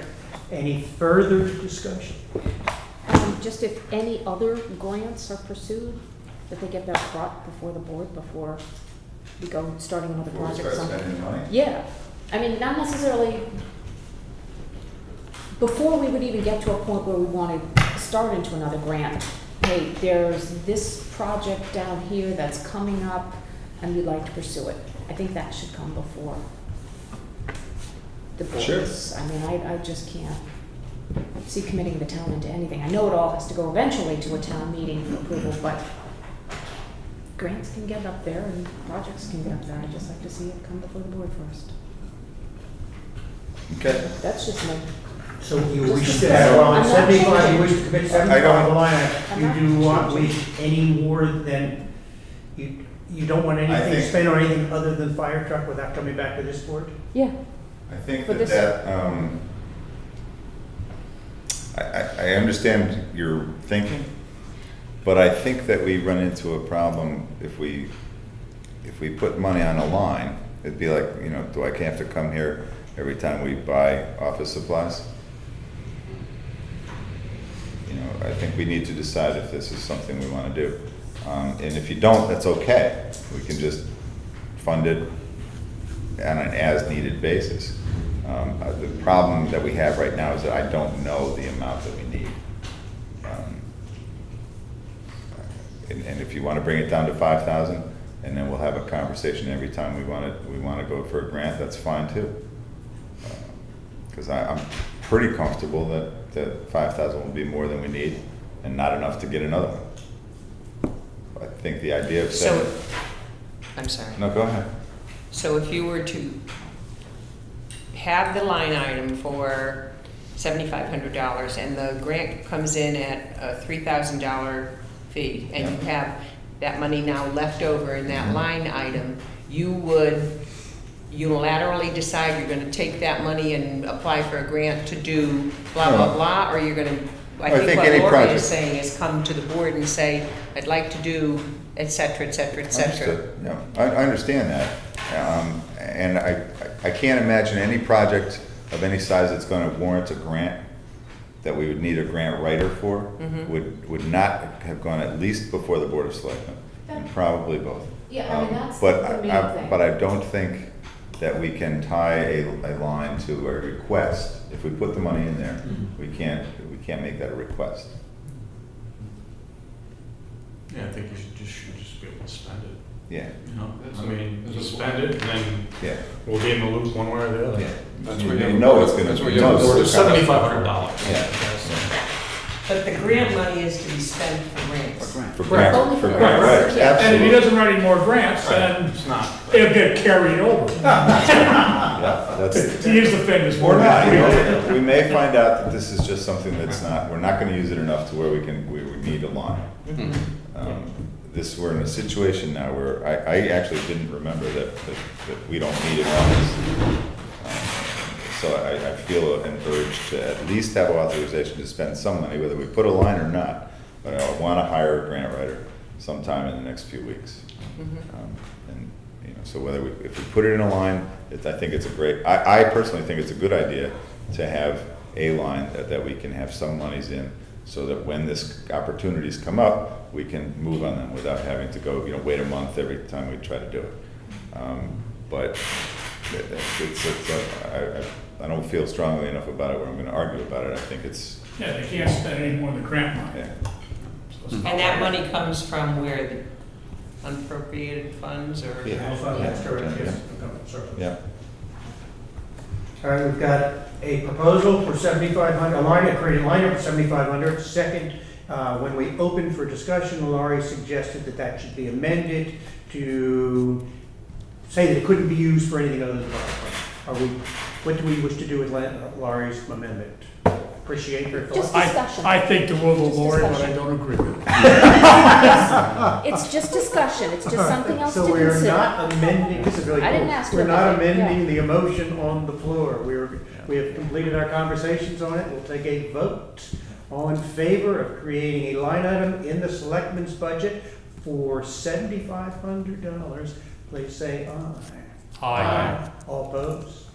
Any further discussion? Just if any other grants are pursued, that they get that brought before the board before we go starting another Before we project. start something. spending money? Yeah, I mean, not necessarily, before we would even get to a point where we want to start into another grant, hey, there's this project down here that's coming up and we'd like to pursue it. I think that should come before the Sure. boards. I mean, I just can't see committing the town into anything. I know it all has to go eventually to a town meeting for approval, but grants can get up there and projects can get up there. I just like to see it come before the board first. Okay. That's just me. So you wish Just to a have, well, I'm not 75, changing. you wish to commit I 75 don't- on the line I'm item. not You do want, changing. wish any more than, you don't want I anything think- spent on anything other than fire truck without coming back to this board? Yeah. I think For that this- I understand your thinking, but I think that we run into a problem if we put money on a line. It'd be like, do I have to come here every time we buy office supplies? I think we need to decide if this is something we want to do. And if you don't, that's okay. We can just fund it on an as-needed basis. The problem that we have right now is that I don't know the amount that we need. And if you want to bring it down to 5,000, and then we'll have a conversation every time we want to go for a grant, that's fine too. Because I'm pretty comfortable that 5,000 will be more than we need and not enough to get another one. I think the idea of So, saying, I'm sorry. no, go ahead. So if you were to have the line item for $7,500 and the grant comes in at a $3,000 fee, and you have that money now left over in that line item, you would unilaterally decide you're gonna take that money and apply for a grant to do blah, blah, No. blah, or you're gonna, I I think think what any Lori project- is saying is come to the board and say, I'd like to do et cetera, et cetera, et cetera. Understood. Yeah, I understand that. And I can't imagine any project of any size that's gonna warrant a grant, that we would need a grant writer for, would not have gone at least before the Board of Selectmen, and probably both. Yeah, I mean, that's But the main thing. But I don't think that we can tie a line to a request. If we put the money in there, we can't make that a request. Yeah, I think you should just be able to spend it, Yeah, you know? That's I a- mean, that's you a- spend it, and then yeah, we'll be in the loop one way or the other. yeah. That's You where you have- know it's gonna. that's where you you know have it's the board gonna of come. $7,500. Yeah. But the grant money is to be spent for grants. For grant. For Right. grant, Only for for grant, grants. right, Yeah. And if he absolutely. doesn't write any more grants, then It's not. it'll get carried over. Yeah, that's. To use the famous Or word. not, we may find out that this is just something that's not, we're not gonna use it enough to where we would need a line. We're in a situation now where I actually didn't remember that we don't need an office. So I feel an urge to at least have authorization to spend some money, whether we put a line or not. But I wanna hire a grant writer sometime in the next few weeks. And, so if we put it in a line, I think it's I personally think it's a good idea to have a line that we can have some monies in, so that when this opportunities come up, we can move on them without having to go, wait a month every time we try to do it. But I don't feel strongly enough about it where I'm gonna argue about it. I think it's, Yeah, they can't spend any more than grant money. yeah. So it's not And that like- money comes from where, the unappropriated funds or? Yeah. That's correct, yes. Yeah. All right, we've got a proposal for 7,500, create a line up for 7,500. Second, when we opened for discussion, Laurie suggested that should be amended to say that it couldn't be used for anything other than fire. What do we wish to do with Laurie's amendment? appreciate your Just thoughts. discussion. I think the will of the Just Lord, but I discussion. don't agree with it. It's just discussion, it's just something else to So we are consider. not amending, this is really cool. I didn't ask you We're not about it, yeah. amending the emotion on the floor. We have completed our conversations on it. We'll take a vote. All in favor of creating a line item in the selectmen's budget for $7,500, please say aye. Aye. All opposed?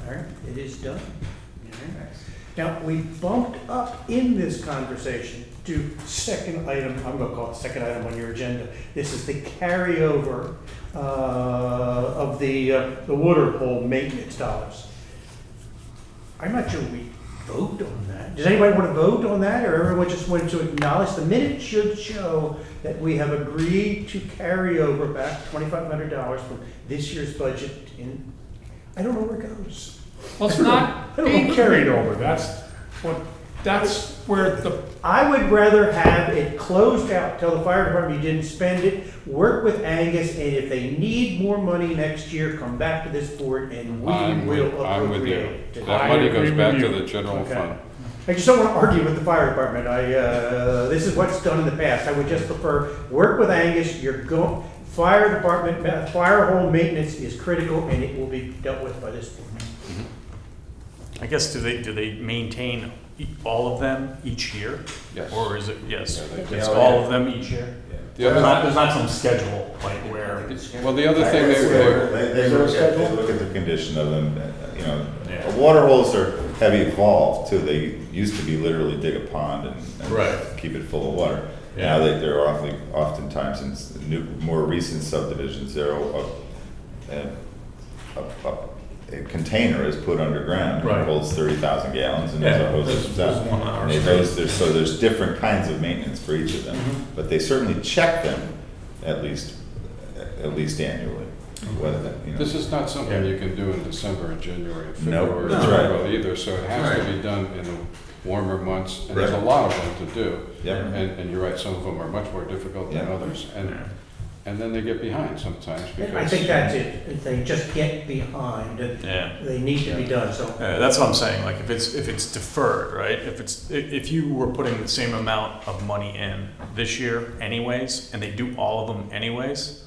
All right, it is done. All right. Now, we bumped up in this conversation to second item, I'm gonna call it second item on your agenda. This is the carryover of the water hole maintenance dollars. I'm not sure we vote on that. Does anybody want to vote on that, or everyone just wanted to acknowledge? The minute should show that we have agreed to carry over back $2,500 from this year's budget in, I don't know where it goes. Well, it's not being carried over, that's where the, I would rather have it closed out, tell the fire department you didn't spend it, work with Angus, and if they need more money next year, come back to this board and we I'm will with you. appropriate it. That I money agree goes with back you. to the general Okay. fund. I just don't want to argue with the fire department. This is what's done in the past. I would just prefer, work with Angus, fire department, fire hole maintenance is critical and it will be dealt with by this board. I guess, do they maintain all of them each year? Yes. Or is it, yes, Yeah, they it's do. all of them each year? The other, There's not some schedule, like where, well, the other thing, They look at the condition of them, you know, water holes have evolved too. They used to be literally dig a pond and Right. keep it full of water. Yeah. Now they're oftentimes in more recent subdivisions, a container is put underground and Right. it holds 30,000 gallons and Yeah, there's a hose there's- that comes there's out. one on our And they- street. so there's different kinds of maintenance for each of them, but they certainly check them at least annually. Whether, you know. this is not something you can do in December and January and No, February that's as right. well either, so it has to be done in the warmer months, and there's a Right. lot of them to do. Yep. And you're right, some of them are much more difficult than Yeah. others, and then they get behind sometimes because. I think that's it. If they just get behind, yeah. they need to be done, so. That's what I'm saying, like, if it's deferred, right? If you were putting the same amount of money in this year anyways, and they do all of them anyways,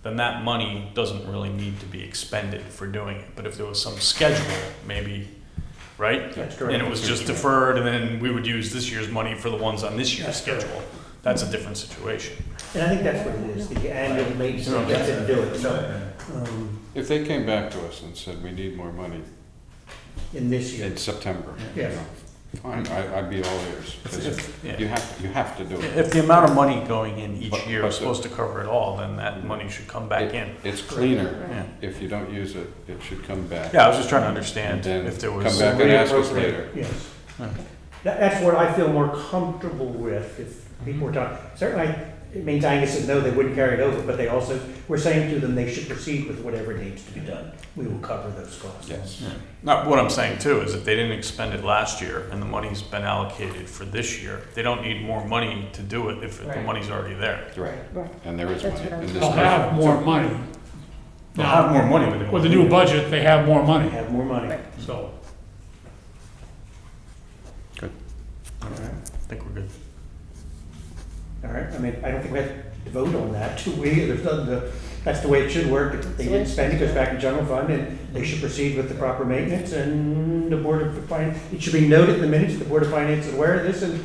then that money doesn't really need to be expended for doing it. But if there was some schedule, maybe, right? That's correct. And it was just deferred, and then we would use this year's money for the ones on this year's That's correct. schedule. That's a different situation. And I think that's what it is, the annual maintenance, that's it, do it, so, If they came back to us and said, we need more money in this year. in September, you Yeah. know, fine, I'd be all ears. 'Cause Yeah. you have to do it. If the amount of money going in each But- year but is the- supposed to cover it all, then that money should come back in. It's cleaner. Yeah. If you don't use it, it should come back. Yeah, I was just trying to understand And then if there was. come back and ask us Reappropriate, later. Yes. Okay. That's what I feel more comfortable with, if people were talking, certainly, it means Angus said no, they wouldn't carry it over, but they also, we're saying to them they should proceed with whatever needs to be done. We will cover those costs. Yes. Not, what I'm saying too is if they didn't expend it last year and the money's been allocated for this year, they don't need more money to do it if the Right. money's already there. Right, Right. and there is That's money what I in was- this they'll budget. have more money. They'll have more money, but they With won't the need new it. budget, they have more We money, have more money. Right. so. All right. I think we're good. All right, I mean, I don't think we have to vote on that, do we? There's nothing to, that's the way it should work. If they didn't spend it, it goes back in general fund, and they should proceed with the proper maintenance, and the Board of Finance, it should be noted in the minutes, the Board of Finance is aware of this, and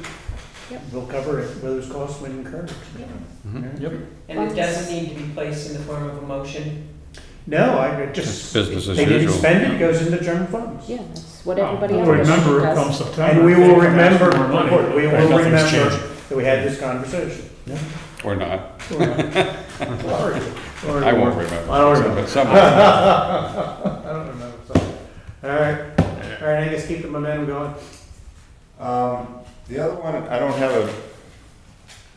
Yep. we'll cover it, where those costs when incurred. Yep. And it doesn't need to be placed in the form of a motion? No, I just, It's business as they didn't usual. spend it, it goes into general funds. Yeah, that's what everybody We'll else remember it does. come September. And we will If they come remember, asking for money. we will Nothing's remember changing. that we had this conversation. Or not. Or- I won't remember. I don't remember. But someone, I don't remember, so. All right, Angus, keep the momentum going. The other one, I don't have a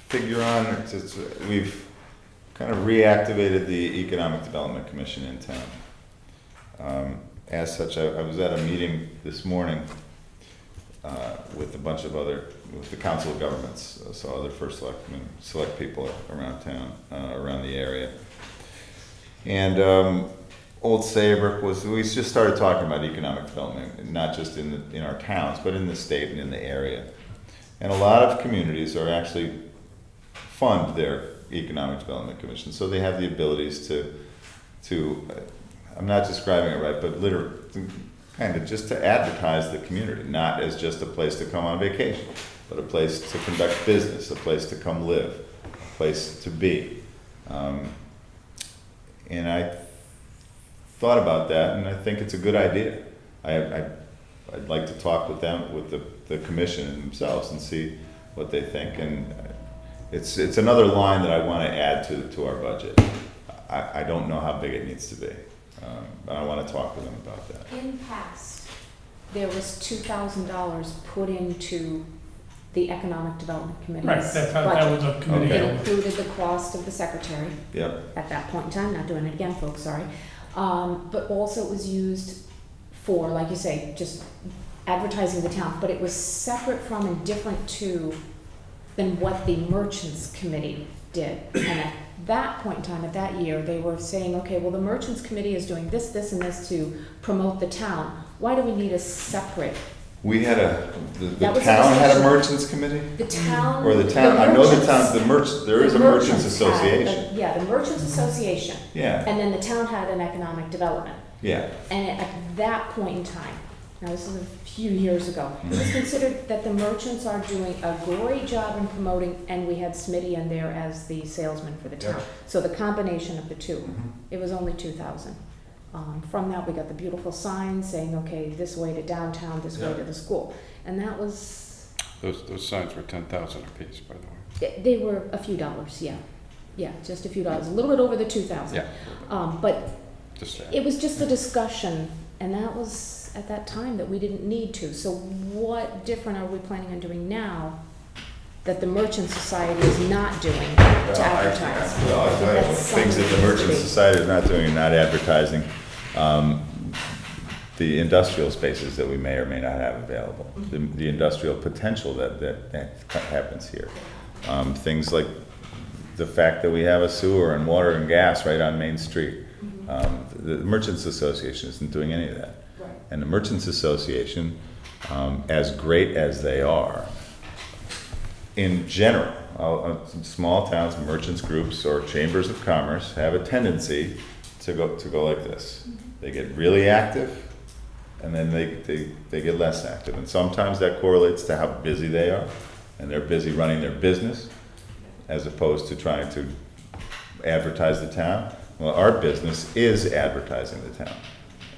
figure on, we've kind of reactivated the Economic Development Commission in town. As such, I was at a meeting this morning with a bunch of with the Council of Governments, so other first selectmen, select people around town, around the area. And Old Saybrook we just started talking about economic development, not just in our towns, but in the state and in the area. And a lot of communities are actually fund their economic development commission, so they have the abilities to I'm not describing it right, but kind of just to advertise the community, not as just a place to come on vacation, but a place to conduct business, a place to come live, a place to be. And I thought about that, and I think it's a good idea. I'd like to talk with them, with the commission themselves, and see what they think. And it's another line that I want to add to our budget. I don't know how big it needs to be, but I want to talk with them about that. In the past, there was $2,000 put into the Economic Development Committee's Right, that budget. was a committee. Okay. It included the cost of the secretary Yep. at that point in time, not doing it again, folks, sorry. But also it was used for, like you say, just advertising the town, but it was separate from and different to than what the Merchants Committee did. And at that point in time, at that year, they were saying, okay, well, the Merchants Committee is doing this, this, and this to promote the town. Why do we need a separate? We had the That was a town had a discussion. merchants committee? The town. Or the town, I know the town, merchants- there is a the merchants merchants had association. Yeah, the Merchants Association. Yeah, And then the town had an economic development. yeah. And at that point in time, now this is a few years ago, it was considered that the merchants are doing a great job in promoting, and we had Smitty in there as the salesman for the town. Yeah. So the combination of the two, Mhm. it was only 2,000. From that, we got the beautiful sign saying, okay, this way to downtown, this way Yeah. to the school. And that was, Those signs were 10,000 apiece, by the way. they were a few dollars, yeah. Yeah, just a few dollars, a little bit over the 2,000. Yeah. But Just saying. it was just a discussion, and that was at that time that we didn't need to. So what different are we planning on doing now that the Merchant Society is not doing to advertise? Well, I tell you, That's things that the something merchant to be- society is not doing, not advertising, the industrial spaces that we may or may not have available, the industrial potential that happens here. Things like the fact that we have a sewer and water and gas right on Main Street. The Merchants Association isn't doing any of that. Right. And the Merchants Association, as great as they are, in general, small towns, merchants groups, or chambers of commerce have a tendency to go like this. They get really active, and then they get less active. And sometimes that correlates to how busy they are, and they're busy running their business, as opposed to trying to advertise the town. Well, our business is advertising the town.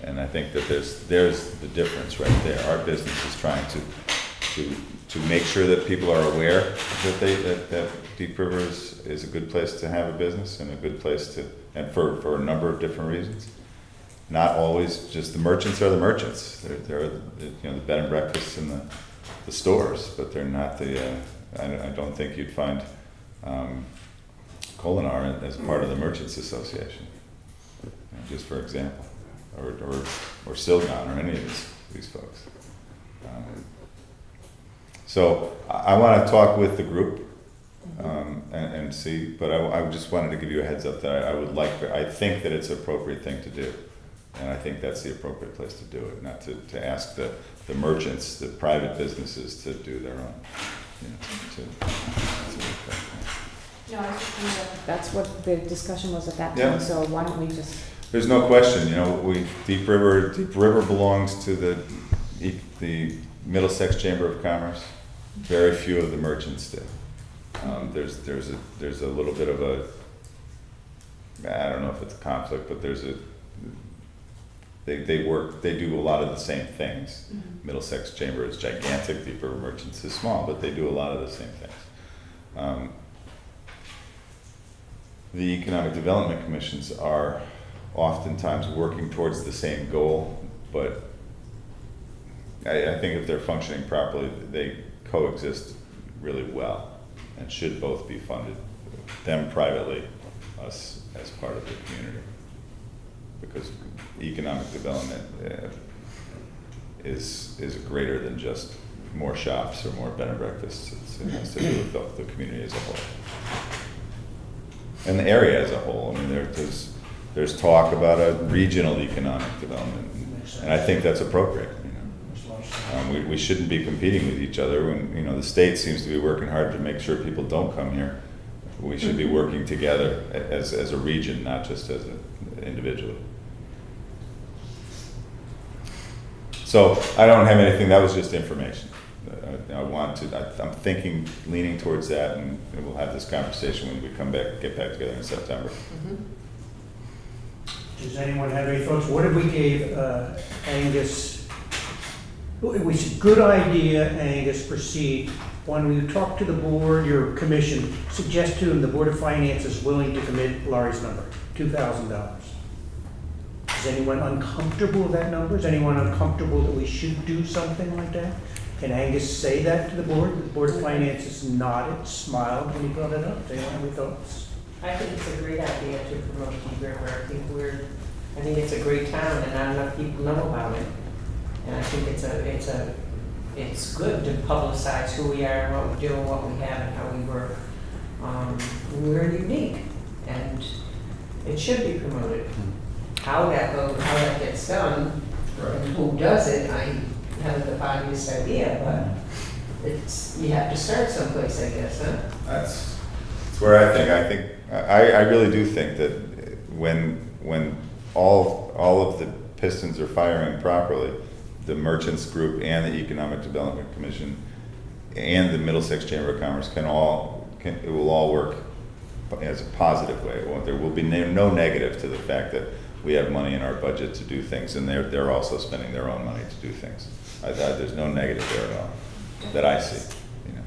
And I think that there's the difference right there. Our business is trying to make sure that people are aware that Deep River is a good place to have a business and a good place and for a number of different reasons. Not always just the merchants are the merchants. They're the bed and breakfasts and the stores, but they're not I don't think you'd find Kolinar as part of the Merchants Association, just for example, or Silgon or any of these folks. So I want to talk with the group and see, but I just wanted to give you a heads up that I think that it's an appropriate thing to do. And I think that's the appropriate place to do it, not to ask the merchants, the private businesses to do their own. No, I was just wondering, that's what the discussion was at that Yeah. time, so why don't we just, There's no question, Deep River belongs to the Middlesex Chamber of Commerce. Very few of the merchants do. There's a little bit of I don't know if it's a conflict, but they do a lot of the same things. Middlesex Chamber is gigantic, Deep River Merchants is small, but they do a lot of the same things. The Economic Development Commissions are oftentimes working towards the same goal, but I think if they're functioning properly, they coexist really well and should both be funded, them privately, us as part of the community. Because economic development is greater than just more shops or more bed and breakfasts. It has to do with the community as a whole. And the area as a whole. I mean, there's talk about a regional economic development, and I think that's appropriate, you know. We shouldn't be competing with each other when, you know, the state seems to be working hard to make sure people don't come here. We should be working together as a region, not just as an individual. So I don't have anything, that was just information. I'm thinking, leaning towards that, and we'll have this conversation when we get back together in September. Does anyone have any thoughts? What did we give Angus? It was a good idea, Angus, proceed. When you talk to the board, your commission, suggest to them the Board of Finance is willing to commit Laurie's number, $2,000. Is anyone uncomfortable with that number? Is anyone uncomfortable that we should do something like that? Can Angus say that to the board? The Board of Finance has nodded, smiled when he brought it up. Do you have any thoughts? I think it's a great idea to promote Deep River. I think it's a great town and not enough people know about it. And I think it's good to publicize who we are, what we do, what we have, and how we work. We're unique, and it should be promoted. How that gets done, and who does it, I haven't the foggiest idea, but you have to start someplace, I guess, huh? That's where I really do think that when all of the pistons are firing properly, the Merchants Group and the Economic Development Commission and the Middlesex Chamber of Commerce it will all work as a positive way. There will be no negative to the fact that we have money in our budget to do things, and they're also spending their own money to do things. There's no negative there at all that I see. You know.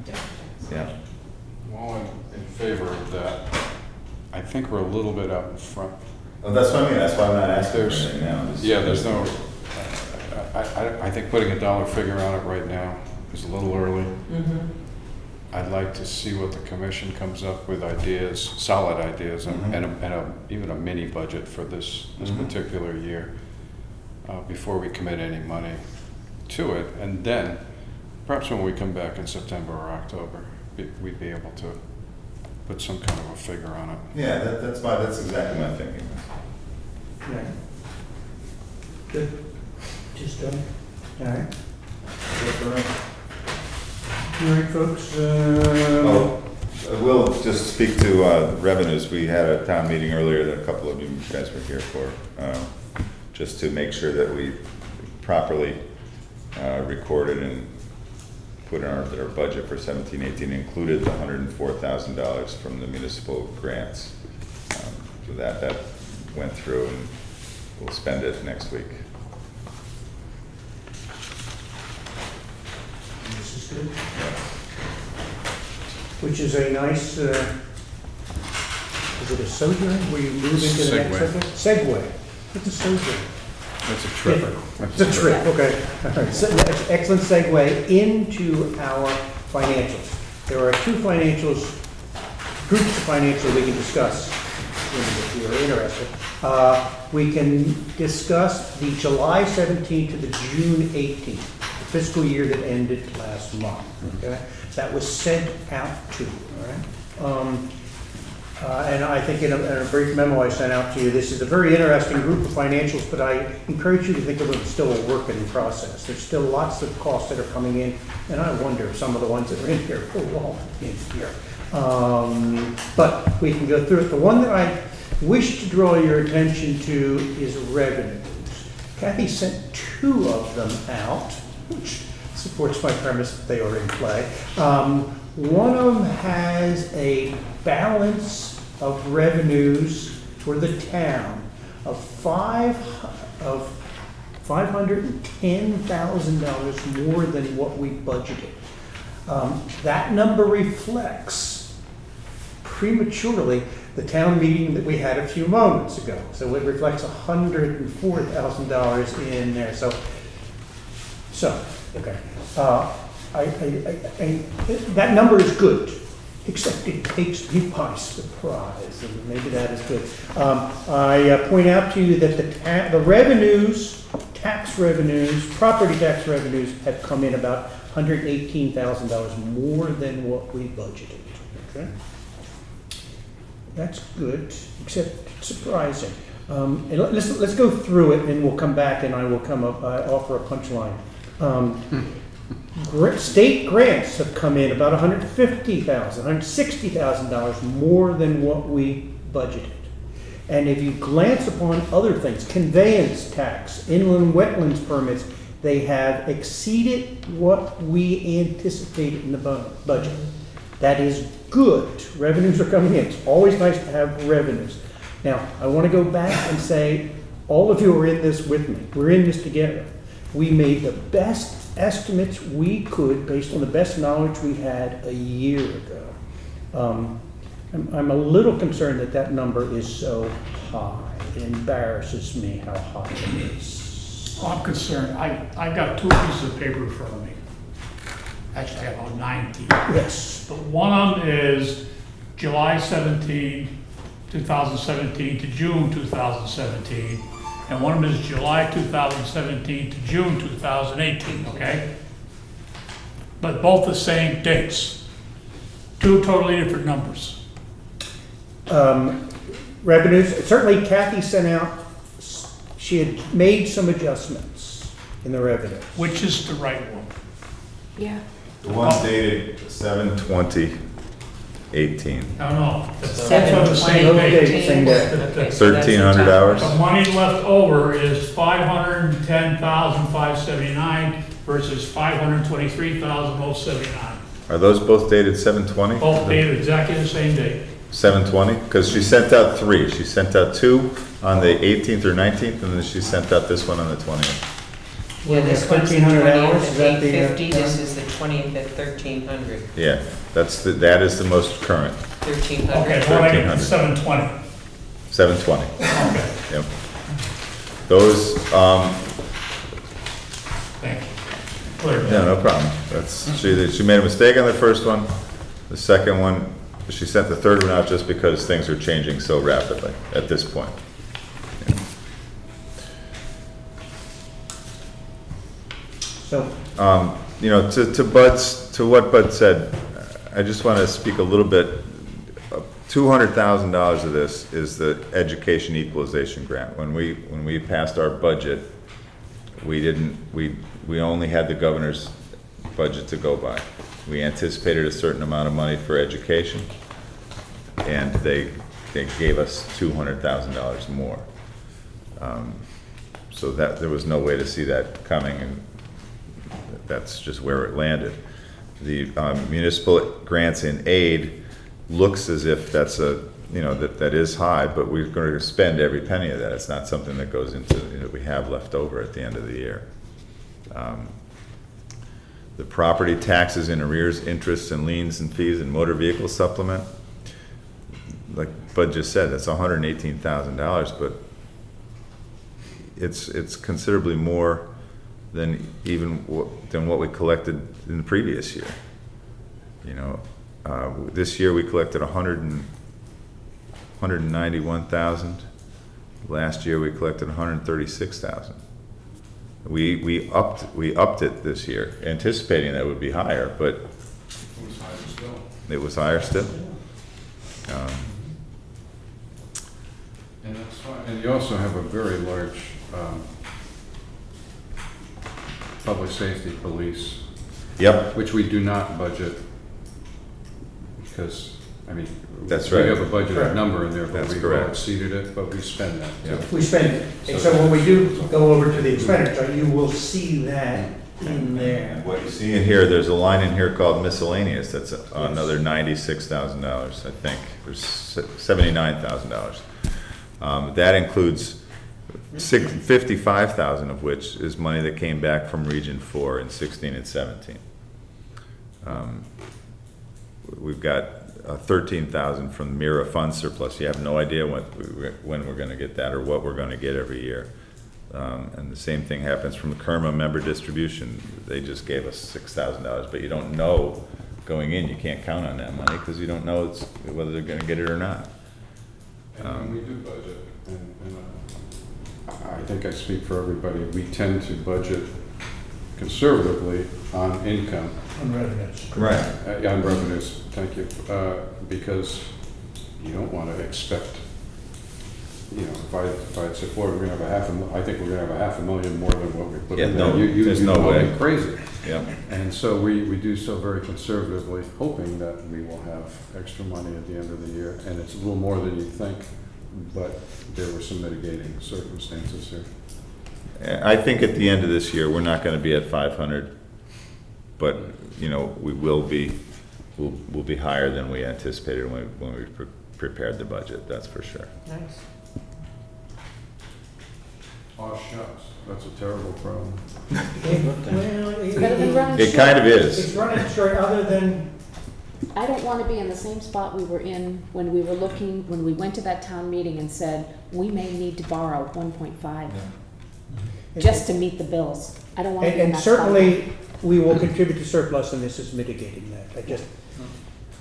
Yeah. Well, I'm in favor of that. I think we're a little bit out in front. Well, that's what I mean. That's why I'm not asking for anything now. There's no, I think putting a dollar figure on it right now is a little early. I'd like to see what the commission comes up with ideas, solid ideas, and even a mini budget for this particular year before we commit any money to it. And then, perhaps when we come back in September or October, we'd be able to put some kind of a figure on it. Yeah, that's exactly my thinking. Yeah. Good. Just done. All right. All right, folks. We'll just speak to revenues. We had a town meeting earlier that a couple of you guys were here for, just to make sure that we properly recorded and put in our budget for 17-18 included the $104,000 from the municipal grants. So that went through, and we'll spend it next week. This is good. Which is a nice, is it a sojourn where you move into the next segue? What's a sojourn? That's a trip. It's a trip, okay. All right. So that's excellent segue into our financials. There are two groups of financials we can discuss if you're interested. We can discuss the July 17th to the June 18th, fiscal year that ended last month. Okay, that was sent out to you. All right. And I think in a brief memo I sent out to you, this is a very interesting group of financials, but I encourage you to think of it as still a work in process. There's still lots of costs that are coming in, and I wonder if some of the ones that are in here will in here. But we can go through it. The one that I wish to draw your attention to is revenues. Kathy sent two of them out, which supports my premise that they are in play. One of them has a balance of revenues for the town of $510,000 more than what we budgeted. That number reflects prematurely the town meeting that we had a few moments ago. So it reflects $104,000 in there. So okay. That number is good, except it takes me by surprise, and maybe that is good. I point out to you that the revenues, tax revenues, property tax revenues have come in about $118,000 more than what we budgeted. Okay, that's good, except surprising. And let's go through it, and we'll come back, and I will come up, offer a punchline. State grants have come in about $150,000, $160,000 more than what we budgeted. And if you glance upon other things, conveyance tax, inland wetlands permits, they have exceeded what we anticipated in the budget. That is good. Revenues are coming in. It's always nice to have revenues. Now, I want to go back and say, all of you are in this with me. We're in this together. We made the best estimates we could based on the best knowledge we had a year ago. I'm a little concerned that that number is so high. It embarrasses me how high it is. I'm concerned. I got 2 pieces of paper in front of me. Actually, I have about 19. Yes. But one of them is July 17, 2017 to June 2017. And one of them is July 2017 to June 2018, okay? But both the same dates. 2 totally different numbers. Revenues, certainly Kathy sent out, she had made some adjustments in the revenue. Which is the right one? Yeah. The one dated 7/20/18. No. Both are the same date. Same day. Okay, so that's the 1,300 top. hours? The money left over is $510,579 versus $523,079. Are those both dated 7/20? Both dated exactly the same date. 7/20? Because she sent out 3. She sent out 2 on the 18th or 19th, and then she sent out this one on the 20th. Yeah, this That's one's the 1,300 20th hours, at is that the, 850, this is the 20th at 1300. Yeah, that is the most current, 1300. Okay, well, I get 1300. 720. 7/20. Okay, Yep. Those, thank you. Clear. yeah, no problem. She made a mistake on the first one. The second one, she sent the third one out just because things are changing so rapidly at this point. So, To what Bud said, I just want to speak a little bit. $200,000 of this is the education equalization grant. When we passed our budget, we only had the governor's budget to go by. We anticipated a certain amount of money for education, and they gave us $200,000 more. So that there was no way to see that coming, and that's just where it landed. The municipal grants in aid looks as if that's that is high, but we're going to spend every penny of that. It's not something that goes into, we have left over at the end of the year. The property taxes in arrears, interest and liens and fees and motor vehicle supplement, like Bud just said, that's $118,000, but it's considerably more than what we collected in the previous year. This year we collected 191,000. Last year we collected 136,000. We upped it this year, anticipating that it would be higher, but it was higher still. And that's fine. And you also have a very large public safety police, Yep, which we do not budget because, That's we right. have a budgeted number in there, but That's we've correct. exceeded it, but we spend that too. we spend it. And so when we do go over to the expenditure, you will see that in there. and what you see in here, there's a line in here called miscellaneous, that's another $96,000, I think, there's $79,000. That includes 55,000 of which is money that came back from Region 4 in 16 and 17. We've got 13,000 from the Mira fund surplus. You have no idea when we're going to get that or what we're going to get every year. And the same thing happens from the Kerma member distribution. They just gave us $6,000, but you don't know going in. You can't count on that money because you don't know whether they're going to get it or not. And when we do budget, and I think I speak for everybody, we tend to budget conservatively on income. On revenues. Right. On revenues, thank you, because you don't want to expect you know, if I'd said, boy, we're gonna have I think we're gonna have $500,000 more than what we put Yeah, in no, there. there's no call me way. Crazy. Yeah. And so we do so very conservatively, hoping that we will have extra money at the end of the year. And it's a little more than you think, but there were some mitigating circumstances here. I think at the end of this year, we're not gonna be at 500, but, you know, we will be, we'll be higher than we anticipated when we prepared the budget, that's for sure. Nice. Oh, shucks, that's a terrible problem. Better than running It short. kind of It's is. running short, other than, I don't want to be in the same spot we were in when we were looking, when we went to that town meeting and said, we may need to borrow 1.5 just to meet the bills. I don't want to be in and that spot. certainly, we will contribute to surplus, and this is mitigating that. I'm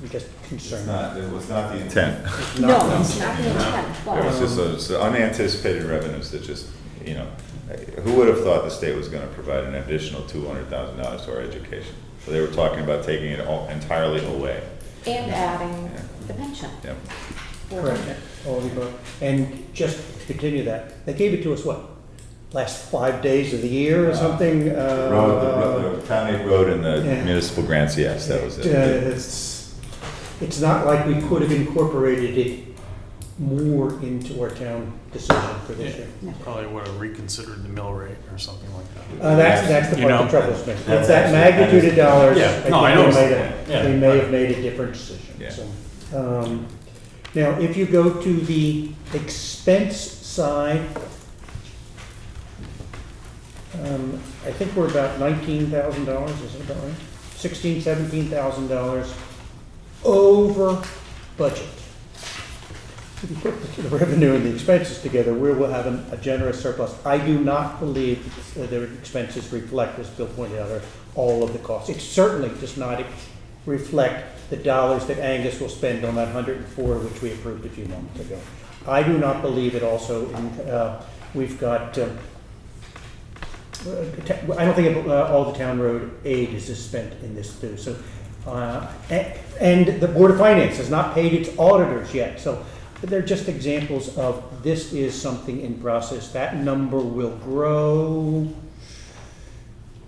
just concerned. It was not the intent. No, it's not the intent, It but was just those unanticipated revenues that just, you know, who would have thought the state was gonna provide an additional $200,000 to our education? So they were talking about taking it all entirely away. and adding Yeah. the pension. Yep. Correct. All the above. And just to continue that, they gave it to us, what, last 5 days of the year or something? The county road and the yeah. municipal grants, yes, that was it. It's not like we could have incorporated it more into our town decision for this year. Probably would have reconsidered the mill rate or something like that. That's the You part know? that troubles me. With That's that magnitude of dollars, Yeah, I think no, I know. they may have made a different decision. Yeah. So, now, if you go to the expense side, I think we're about $19,000, is it about right? $17,000 over budget. If you put the revenue and the expenses together, we will have a generous surplus. I do not believe the expenses reflect, as Bill pointed out, all of the costs. It certainly does not reflect the dollars that Angus will spend on that 104, which we approved a few moments ago. I do not believe it also, we've got, I don't think all the town road aid is spent in this too. So, and the Board of Finance has not paid its auditors yet. So they're just examples of this is something in process. That number will grow.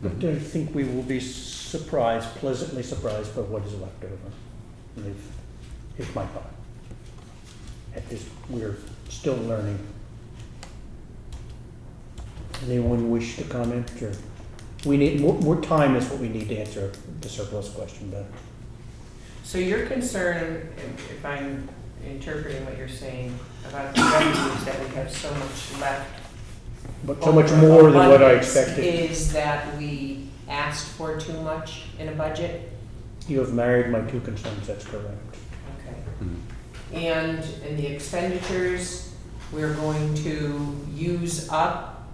But I think we will be surprised, pleasantly surprised by what is left over. It's my thought. At this, we're still learning. Anyone wish to comment, or we need more time is what we need to answer the surplus question better. So your concern, if I'm interpreting what you're saying, about the revenues that we have so much left. But so much over more than what I abundance, expected. Is that we asked for too much in a budget? You have married my two concerns, that's correct. Okay. And in the expenditures, we're going to use up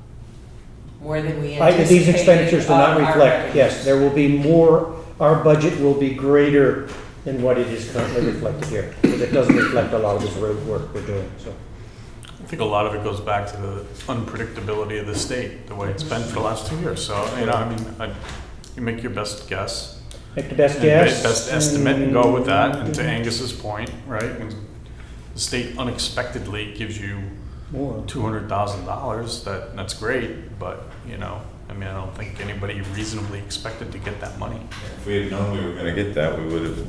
more than we anticipated. These expenditures do not of our reflect, yes, revenues. there will be more, our budget will be greater than what it is currently reflected here. Because it doesn't reflect a lot of this road work we're doing, so. I think a lot of it goes back to the unpredictability of the state, the way it's been for the last 2 years. So, you know, I mean, you make your best guess. Make the best and guess. Best estimate and go with that. And to Angus's point, right, when the state unexpectedly gives you More. $200,000, that's great, but, you know, I mean, I don't think anybody reasonably expected to get that money. If we had known we were gonna get that, we would have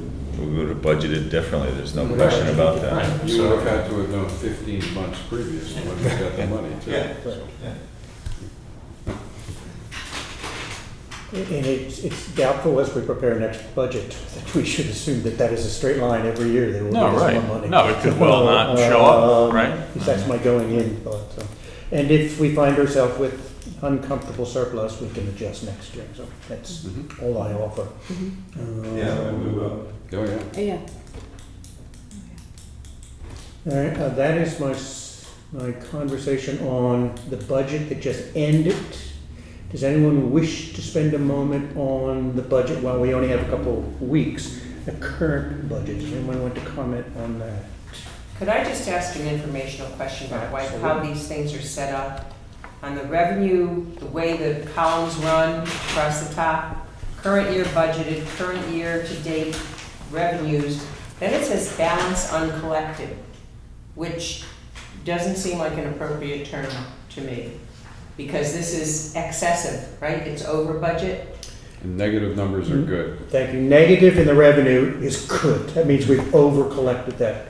budgeted differently, there's no question about that. Right. You would have had to have known 15 months previous when we got the money too. Yeah. So, And it's doubtful as we prepare next budget that we should assume that that is a straight line every year. They will give No, us right. more money. No, it could well not show up, right? At least that's my going in thought. So. And if we find ourselves with uncomfortable surplus, we can adjust next year. So that's all I offer. Yeah, we will. Oh, yeah. Yeah. All right, that is my conversation on the budget that just ended. Does anyone wish to spend a moment on the budget while we only have a couple of weeks? The current budget, does anyone want to comment on that? Could I just ask an informational question about how Absolutely. these things are set up? On the revenue, the way the columns run across the top, current year budgeted, current year to date revenues, then it says balance uncollected, which doesn't seem like an appropriate term to me, because this is excessive, right? It's over budget. And negative numbers are good. Thank you. Negative in the revenue is good. That means we've over-collected that.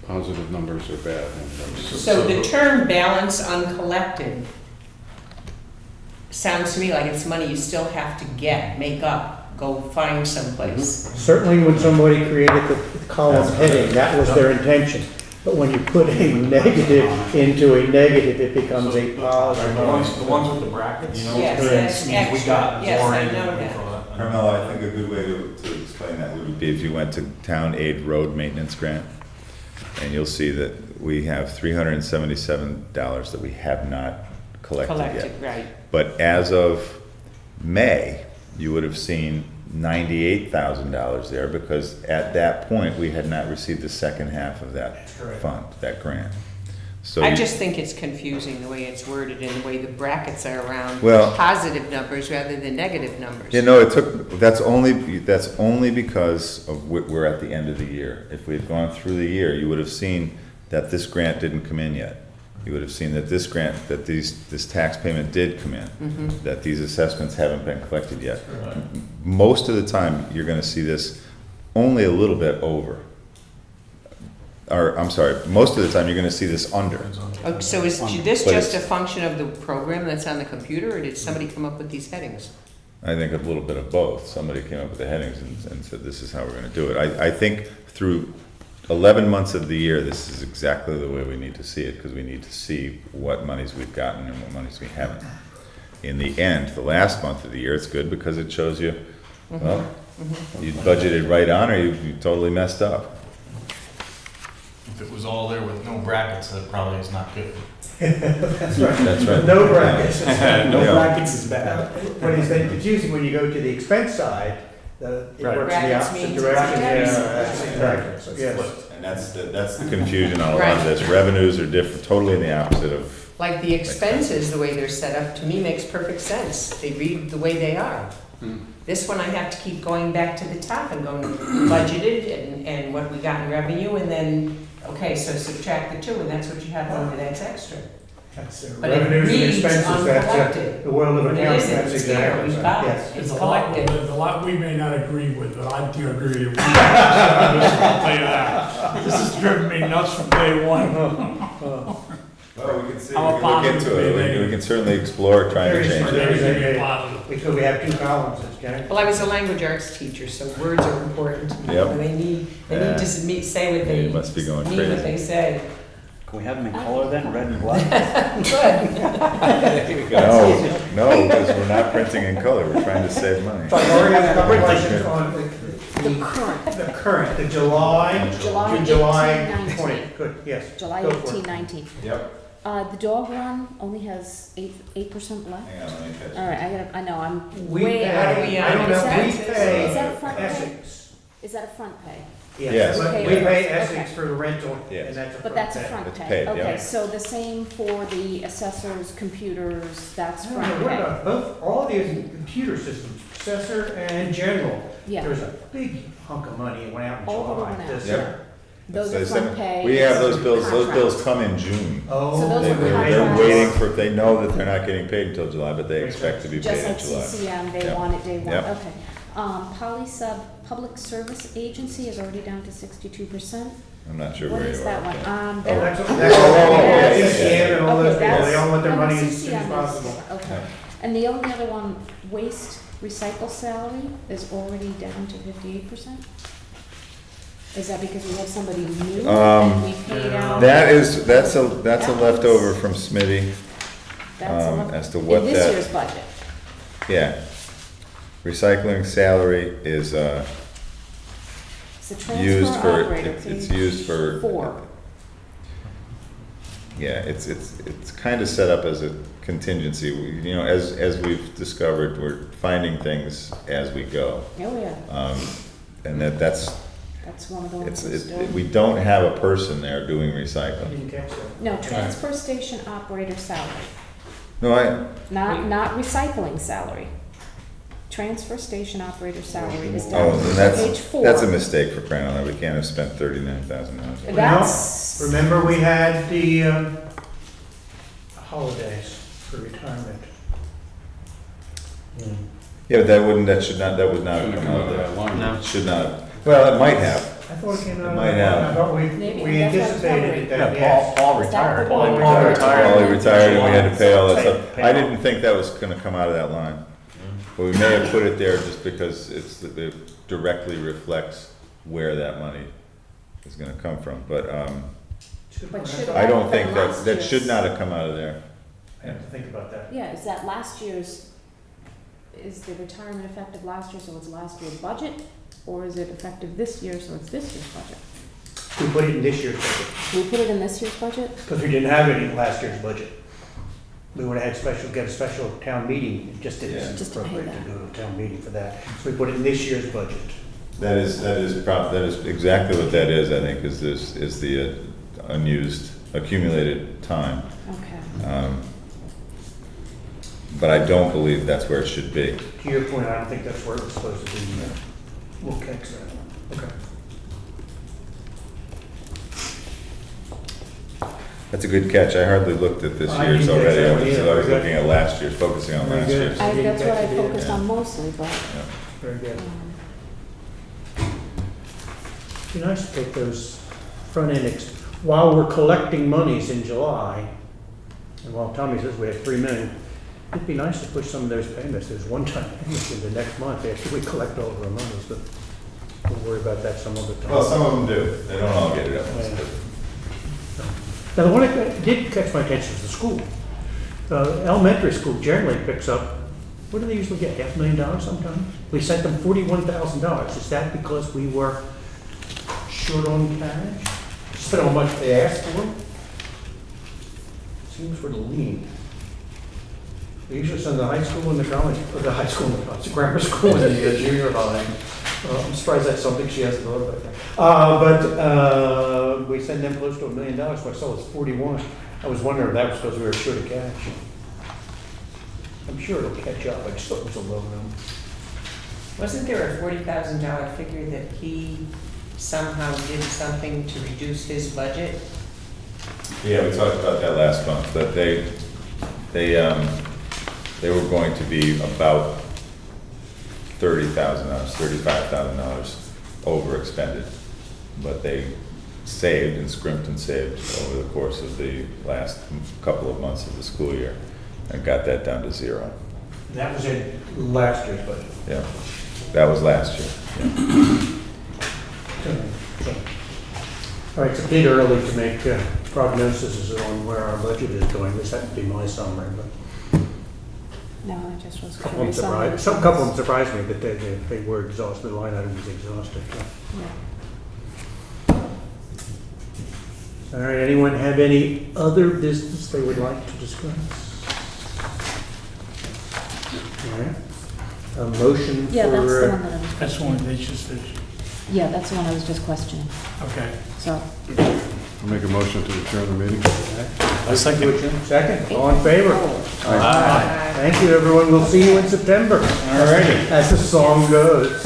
Positive numbers are bad. So the term balance uncollected sounds to me like it's money you still have to get, make up, go find someplace. Certainly when somebody created the column heading, that was their intention. But when you put a negative into a negative, it becomes a The positive. ones with the brackets? Yes, that's Means we got extra. Yes, more I in know than we that. thought. Carmel, I think a good way to explain that would be if you went to town aid road maintenance grant, and you'll see that we have $377 that we have not collected yet. Collected, right. But as of May, you would have seen $98,000 there, because at that point, we had not received the second half of that fund, that grant. So I you- just think it's confusing the way it's worded and the way the brackets are around Well- positive numbers rather than negative numbers. You know, that's only because of we're at the end of the year. If we had gone through the year, you would have seen that this grant didn't come in yet. You would have seen that this grant, that this tax payment did come in, that these assessments haven't been collected yet. Most of the time, you're gonna see this only a little bit over. Or, I'm sorry, most of the time, you're gonna see this under. Oh, so is this But just a it's- function of the program that's on the computer, or did somebody come up with these headings? I think a little bit of both. Somebody came up with the headings and said, this is how we're gonna do it. I think through 11 months of the year, this is exactly the way we need to see it, because we need to see what monies we've gotten and what monies we haven't. In the end, the last month of the year, it's good because it shows you, well, you budgeted right on, or you totally messed up. If it was all there with no brackets, that probably is not good. That's right. That's right. No brackets. No Yeah. brackets is bad. What is then confusing when you go to the expense side, it works in Right. the Brackets opposite means direction. it's Yeah, negative. that's exactly. So, yes. And that's the confusion all Right. around this. Revenues are different, totally the opposite of, Like the expenses, the way they're set up, to me makes perfect sense. They read the way they are. This one I have to keep going back to the top and going budgeted and what we got in revenue, and then, okay, so subtract the two, and that's what you have over, that's extra. That's But it revenues and reads expenses, that's uncollected. the world of But it accounting, isn't, that's it's there, exactly we've right. got it, Yes. it's There's a lot, collected. there's a lot we may not agree with, but I do agree with you. I'll tell you that. This has driven me nuts from day one. well, we can see, I'm a we can look into positive, it. We can certainly explore trying to Very change smart. it. Very positive. Because we have two columns, okay? Well, I was a language arts teacher, so words are important to me. Yep. And they need Yeah. to say what they You must be going mean what crazy. they say. Can we have them in color then, red and black? Good. No, because we're not printing in color. We're trying to save money. So I already have a couple questions on The current, the current, the July, July to July 18, 20. 19. Good, yes. July Go for it. 18, 19. Yep. The dog run only has 8% left. Hang on, let me catch All right, I know, I'm We way pay, out. How do we, I don't know, is that- we is pay that a front pay? Essex. Is that a front pay? Yes. But Okay. we pay Okay. Essex for the rental, Yes. and that's a But front that's a pay. front It's pay. paid, Okay, yeah. so the same for the assessors, computers, that's I don't know, front what pay. about both, all these computer systems, assessor and general? Yeah, There's a big hunk of money that went out in all of them July. went out, This- yeah. Those are They said- front pay. We have those bills Contracts. come in June. Oh. So those They- are They're contracts. waiting for, they know that they're not getting paid until July, but they expect to be paid Just in like July. CCM, they Yep. want it day one, Yep. okay. Poly Sub Public Service Agency is already down to 62%. I'm not sure What where you is are. that one? with Oh, That- that's, oh, yeah, yeah, CCM and all those Okay, people, they all want their no, money as soon CCM as is- possible. Okay, and the only other one, waste recycle salary is already down to 58%? Is that because we have somebody new and we paid out? That's a That leftover was- from Smitty, That's a lot- as to what In this that- year's budget, yeah. Recycling salary is, it's a used transfer for, operator, it's page used for. 4. Yeah, it's kind of set up as a contingency. You know, as we've discovered, we're finding things as we go. Oh, yeah, And that's, that's one of the ones we're still. we don't have a person there doing I recycling. didn't catch that. No, transfer station operator salary, No, not recycling salary. transfer station operator salary is Oh, down then on page 4. that's a mistake for crying out loud. We can't have spent $39,000. That's, Remember, we had the holidays for retirement. Yeah, but that should not have come out of there. line. Should not have. Well, it might have. I thought it came out. It might have. I thought Maybe, we that's what I was anticipated that, Yeah, yes. Paul Is that retired. the Paul one? retired. Well, he retired and we had to pay all that stuff. Pay I all. didn't think that was gonna come out of that line. But we may have put it there just because it directly reflects where that money is gonna come from. But, but should I don't have think been that, last that should year's. not have come out of there. I have to think about that. Yeah, is that last year's, is the retirement effective last year, so it's last year's budget? Or is it effective this year, so it's this year's budget? We put it in this year's budget, Can we put it in this year's budget? because we didn't have any in last year's budget. We would have had get a special town meeting, it just Yeah. didn't Just to pay appropriate to that. go to a town meeting for that. So we put it in this year's budget. That is exactly what that is, I think, is the unused, accumulated time. Okay. But I don't believe that's where it should be. To your point, I don't think that's where it was supposed to be. We'll catch that. Okay. That's a good catch. I hardly looked at this I year's didn't catch already. that I one was either. I was Very looking good. at last year's, focusing on Very last good. year's. That's what I catch it, focused yeah. on mostly, but, Yeah. Very good. um, It'd be nice to take those front end, while we're collecting monies in July, and while Tommy says we have 3 million, it'd be nice to push some of those payments, there's one-time payments in the next month after we collect all of our monies, but we'll worry about that some other time. Well, some of them do. They don't all get it at once. Yeah. Now, the one that did catch my attention is the school. Elementary school generally picks up, what do they usually get, $500,000 sometimes? We sent them $41,000. Is that because we were short on cash? Spent how much they asked for? Seems sort of lean. We usually send the high school and the college, or the high school and the college, the grammar school and the junior high. I'm surprised that's something she hasn't thought about that. But we send them close to $1 million, so I saw it's 41. I was wondering if that was because we were short of cash. I'm sure it'll catch up, I just thought it was a low number. Wasn't there a $40,000 figure that he somehow did something to reduce his budget? Yeah, we talked about that last month, that they were going to be about $30,000, $35,000 over expended. But they saved and scrimped and saved over the course of the last couple of months of the school year and got that down to zero. And that was in last year's budget. Yeah, that was last year. All right, it's a bit early to make prognoses on where our budget is going. This had to be my summary, but no, I just was a couple of them curious. on surprised, the- some couple of them surprised me, but they were exhausted, the line item was exhausted. Yeah. All right, anyone have any other business they would like to discuss? All right, a motion for... Yeah, that's the one that I was, That's the one they just, yeah, that's the one I was just questioning, okay. so. I'll make a motion to adjourn the meeting. A second. Second, all in favor? Aye. Thank you, everyone, we'll see you in September. All righty. As the song goes.